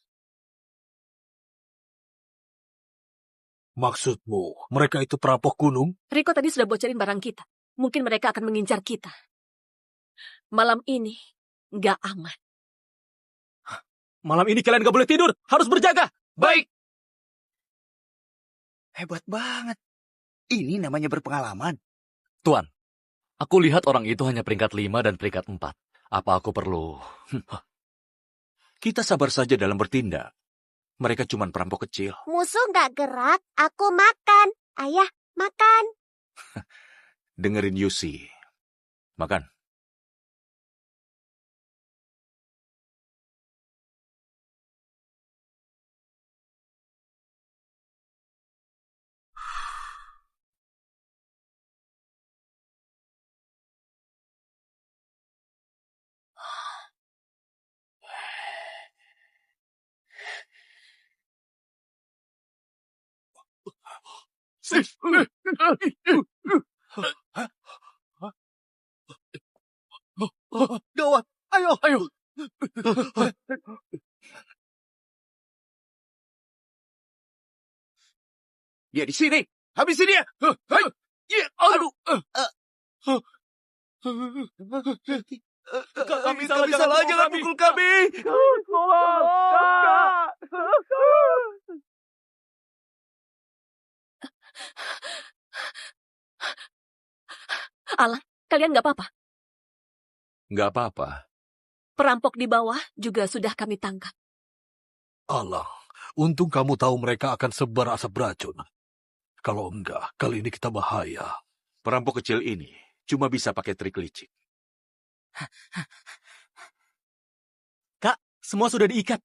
Maksudmu, mereka itu perampok gunung? Riko tadi sudah bocorin barang kita. Mungkin mereka akan mengincar kita. Malam ini nggak aman. Malam ini kalian gak boleh tidur. Harus berjaga. Baik. Hebat banget. Ini namanya berpengalaman. Tuan, aku lihat orang itu hanya peringkat 5 dan peringkat 4. Apa aku perlu... Kita sabar saja dalam bertindak. Mereka cuma perampok kecil. Musuh nggak gerak, aku makan. Ayah, makan. Dengerin Yusi. Makan. Gawat. Ayo, ayo. Dia di sini. Habisi dia. Aduh. Kami Salah, jangan pukul kami. Tolong. Alan, kalian nggak apa-apa? Nggak apa-apa. Perampok di bawah juga sudah kami tangkap. Alah, untung kamu tahu mereka akan sebar asap beracun. Kalau enggak, kali ini kita bahaya. Perampok kecil ini cuma bisa pakai trik licik. Kak, semua sudah diikat.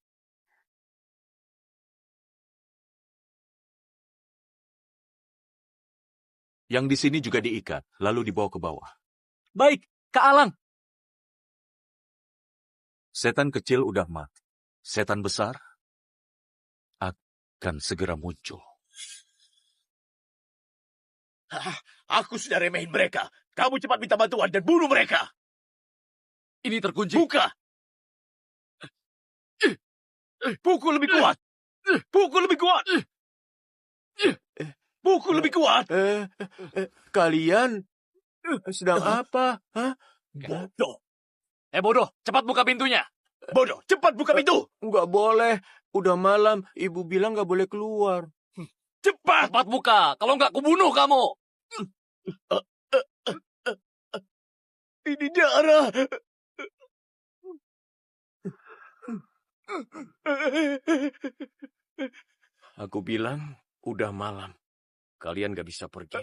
Yang di sini juga diikat, lalu dibawa ke bawah. Baik, Kak Alang. Setan kecil udah mati. Setan besar akan segera muncul. Aku sudah remehin mereka. Kamu cepat minta bantuan dan bunuh mereka. Ini terkunci. Buka. Pukul lebih kuat. Pukul lebih kuat. Pukul lebih kuat. Kalian sedang apa? Hah? Bodoh. Bodoh, cepat buka pintunya. Bodoh, cepat buka pintu. Nggak boleh. Udah malam. Ibu bilang nggak boleh keluar. Cepat. Cepat buka, kalau nggak kubunuh kamu. Ini darah. Aku bilang udah malam. Kalian nggak bisa pergi.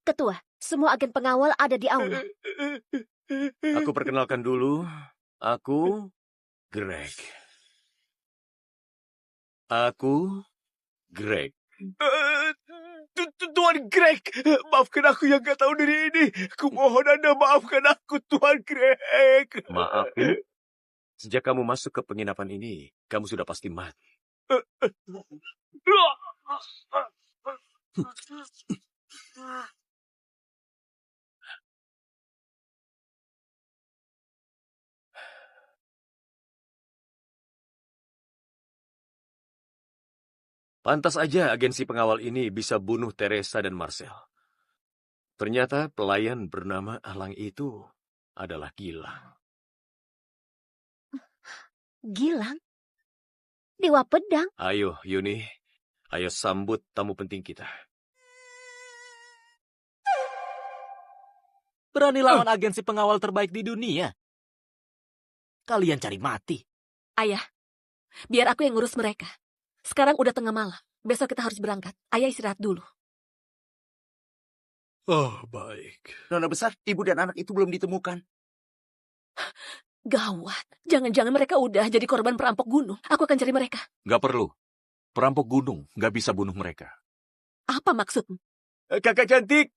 Ketua, semua agen pengawal ada di aula. Aku perkenalkan dulu. Aku Greg. Aku Greg. Tuan Greg, maafkan aku yang gak tahu diri ini. Kumohon Anda maafkan aku, Tuan Greg. Maaf. Sejak kamu masuk ke penginapan ini, kamu sudah pasti mati. Pantas aja agensi pengawal ini bisa bunuh Teresa dan Marcel. Ternyata pelayan bernama Alang itu adalah Gilang. Gilang? Dewa pedang? Ayo, Yuni. Ayo sambut tamu penting kita. Berani lawan agensi pengawal terbaik di dunia. Kalian cari mati. Ayah, biar aku yang ngurus mereka. Sekarang udah tengah malam. Besok kita harus berangkat. Ayah istirahat dulu. Oh, baik. Nona besar, ibu dan anak itu belum ditemukan. Gawat. Jangan-jangan mereka udah jadi korban perampok gunung. Aku akan cari mereka. Nggak perlu. Perampok gunung nggak bisa bunuh mereka. Apa maksudmu? Kakak cantik.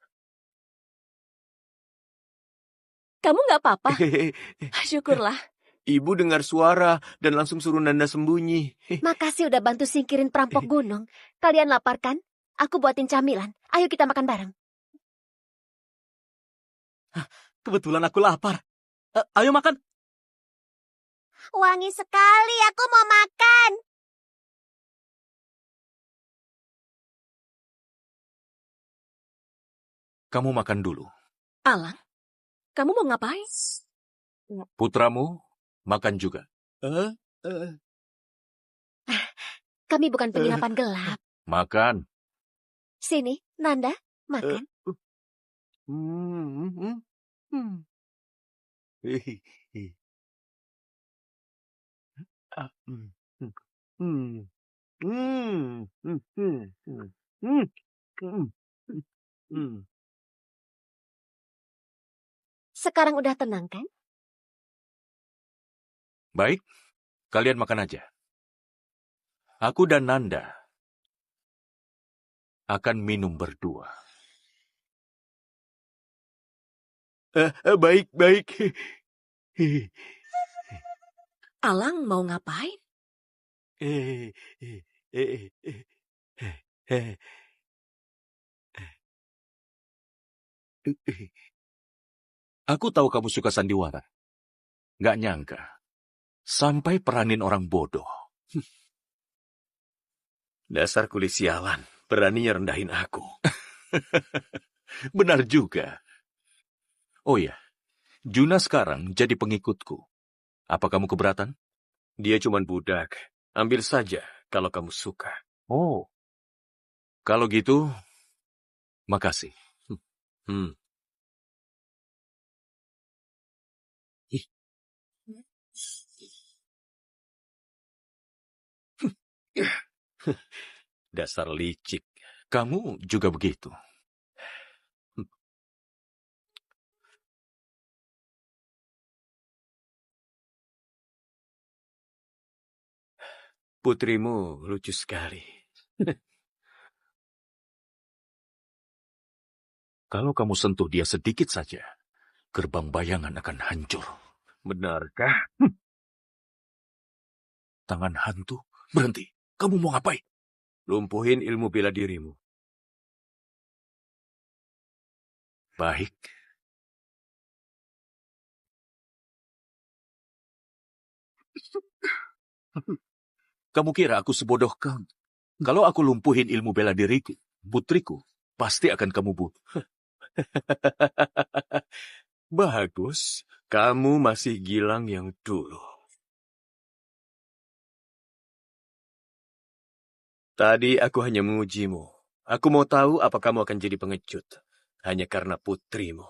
Kamu nggak apa-apa? Syukurlah. Ibu dengar suara dan langsung suruh Nanda sembunyi. Makasih udah bantu singkirin perampok gunung. Kalian lapar kan? Aku buatin camilan. Ayo kita makan bareng. Kebetulan aku lapar. Ayo makan. Wangi sekali, aku mau makan. Kamu makan dulu. Alang, kamu mau ngapain? Putramu makan juga. Kami bukan penginapan gelap. Makan. Sini, Nanda, makan. Sekarang udah tenang kan? Baik, kalian makan aja. Aku dan Nanda akan minum berdua. Baik, baik. Alang mau ngapain? Aku tahu kamu suka sandiwara. Nggak nyangka. Sampai peranin orang bodoh. Dasar kulis sialan, beraninya rendahin aku. Benar juga. Oh ya, Juna sekarang jadi pengikutku. Apa kamu keberatan? Dia cuma budak. Ambil saja kalau kamu suka. Oh, kalau gitu, makasih. Dasar licik. Kamu juga begitu. Putrimu lucu sekali. Kalau kamu sentuh dia sedikit saja, gerbang bayangan akan hancur. Benarkah? Tangan hantu, berhenti. Kamu mau ngapain? Lumpuhin ilmu bela dirimu. Baik. Kamu kira aku sebodoh kamu? Kalau aku lumpuhin ilmu bela diriku, putriku pasti akan kamu bunuh. Bagus, kamu masih Gilang yang dulu. Tadi aku hanya mengujimu. Aku mau tahu apa kamu akan jadi pengecut. Hanya karena putrimu.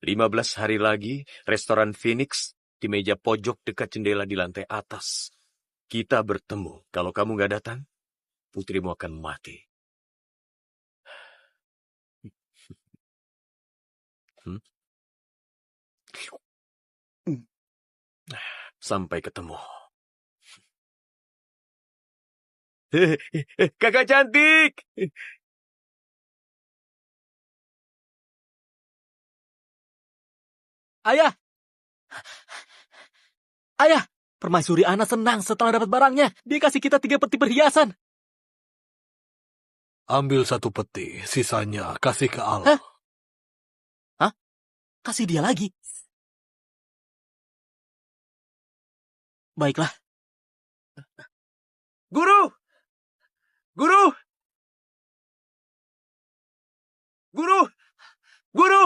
15 hari lagi, restoran Phoenix di meja pojok dekat jendela di lantai atas. Kita bertemu. Kalau kamu nggak datang, putrimu akan mati. Sampai ketemu. Kakak cantik! Ayah! Ayah! Permaisuri Ana senang setelah dapat barangnya. Dia kasih kita 3 peti perhiasan. Ambil 1 peti, sisanya kasih ke Allah. Hah? Kasih dia lagi? Baiklah. Guru! Guru! Guru! Guru!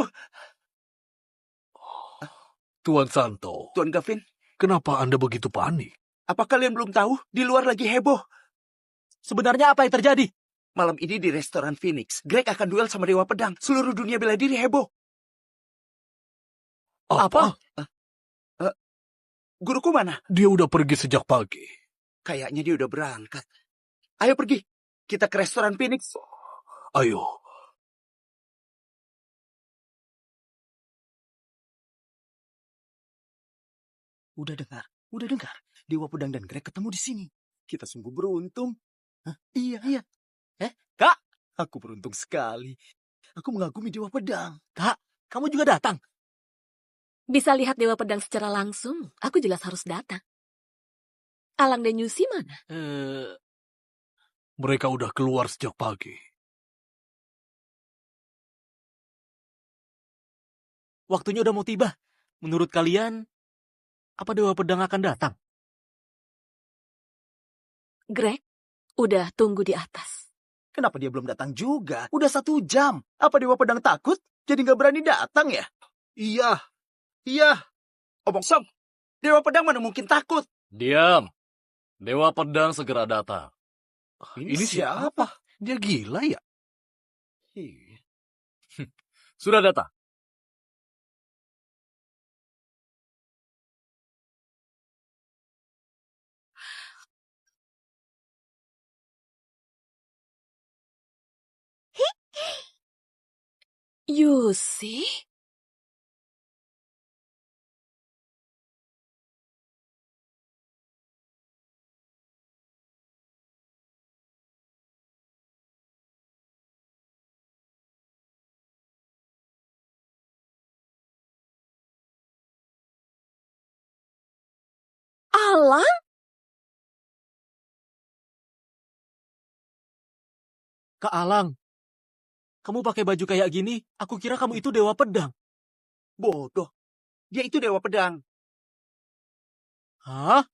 Tuan Santo, Tuan Gavin, kenapa Anda begitu panik? apa kalian belum tahu? Di luar lagi heboh. Sebenarnya apa yang terjadi? Malam ini di restoran Phoenix, Greg akan duel sama Dewa Pedang. Seluruh dunia bela diri heboh. Apa? Guruku mana? Dia udah pergi sejak pagi. Kayaknya dia udah berangkat. Ayo pergi. Kita ke restoran Phoenix. Ayo. Udah dengar. Dewa Pedang dan Greg ketemu di sini. Kita sungguh beruntung. Hah? Iya. Kak! Aku beruntung sekali. Aku mengagumi Dewa Pedang. Kak, kamu juga datang? Bisa lihat Dewa Pedang secara langsung. Aku jelas harus datang. Alang dan Yusi mana? Mereka udah keluar sejak pagi. waktunya udah mau tiba. Menurut kalian, apa Dewa Pedang akan datang? Greg, udah tunggu di atas. Kenapa dia belum datang juga? Udah 1 jam. Apa Dewa Pedang takut? Jadi nggak berani datang ya? Iya. Omong Som, Dewa Pedang mana mungkin takut? Diam. Dewa Pedang segera datang. Ini siapa? Dia gila ya? Sudah datang. You see? Alang? Kak Alang, kamu pakai baju kayak gini, aku kira kamu itu Dewa Pedang. Bodoh. Dia itu Dewa Pedang. Hah?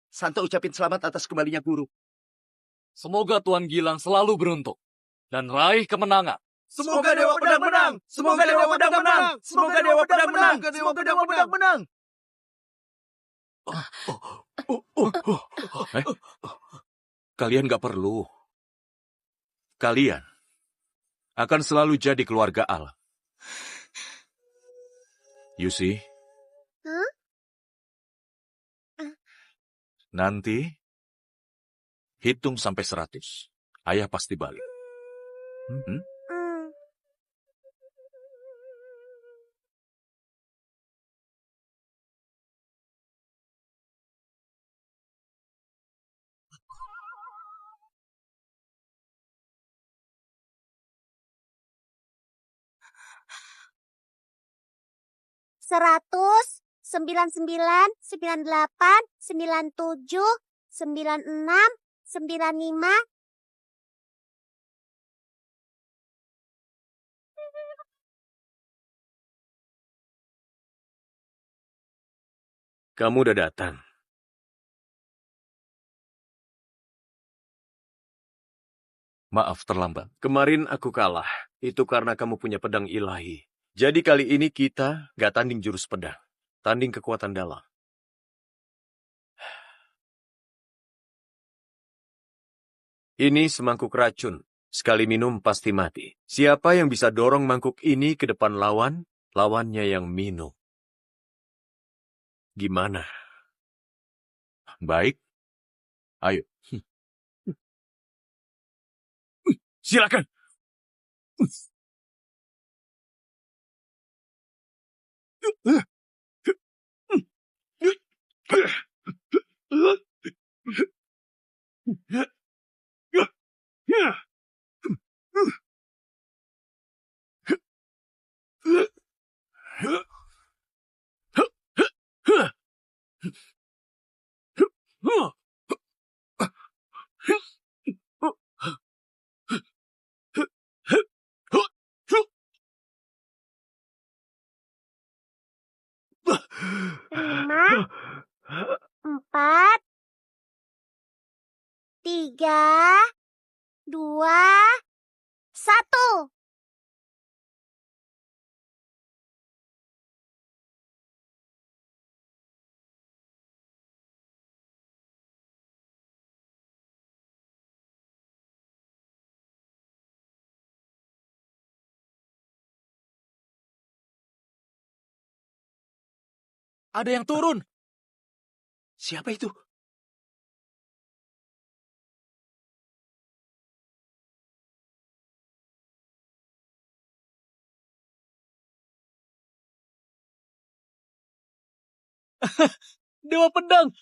Santo ucapin selamat atas kembalinya guru. Semoga Tuan Gilang selalu beruntung dan raih kemenangan. Semoga Dewa Pedang menang! Semoga Dewa Pedang menang! Semoga Dewa Pedang menang! Semoga Dewa Pedang menang! Kalian gak perlu. Kalian akan selalu jadi keluarga Alang. You see? Hah? Nanti, hitung sampai 100. Ayah pasti balik. Hmm? Hmm. 100, 99, 98, 97, 96, 95. Kamu udah datang. Maaf terlambat. Kemarin aku kalah. Itu karena kamu punya pedang ilahi. Jadi kali ini kita gak tanding jurus pedang. Tanding kekuatan dalam. Ini semangkuk racun. Sekali minum pasti mati. Siapa yang bisa dorong mangkuk ini ke depan lawan, lawannya yang minum. Gimana? Baik. Ayo. Silakan. Lima, 4, 3, 2, 1. Ada yang turun. Siapa itu? Dewa Pedang.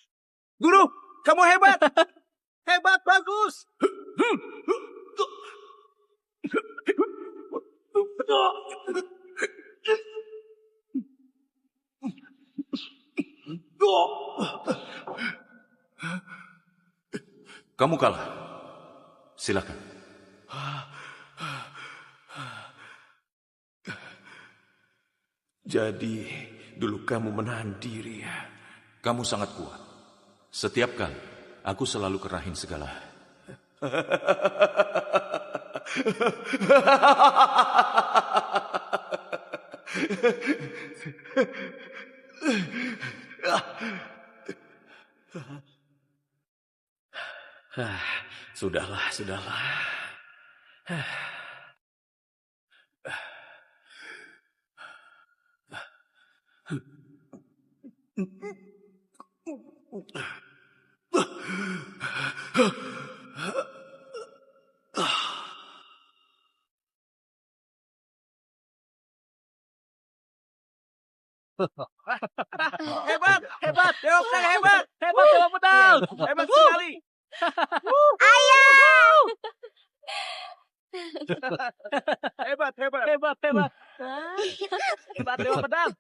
Guru, kamu hebat! Hebat, bagus! Kamu kalah. Silakan. Jadi, dulu kamu menahan diri ya? Kamu sangat kuat. Setiap kali, aku selalu kerahin segala. Sudahlah, sudahlah. Hebat, hebat, Dewa Pedang hebat, hebat Dewa Pedang, hebat sekali. Hebat, hebat, hebat, hebat, hebat Dewa Pedang.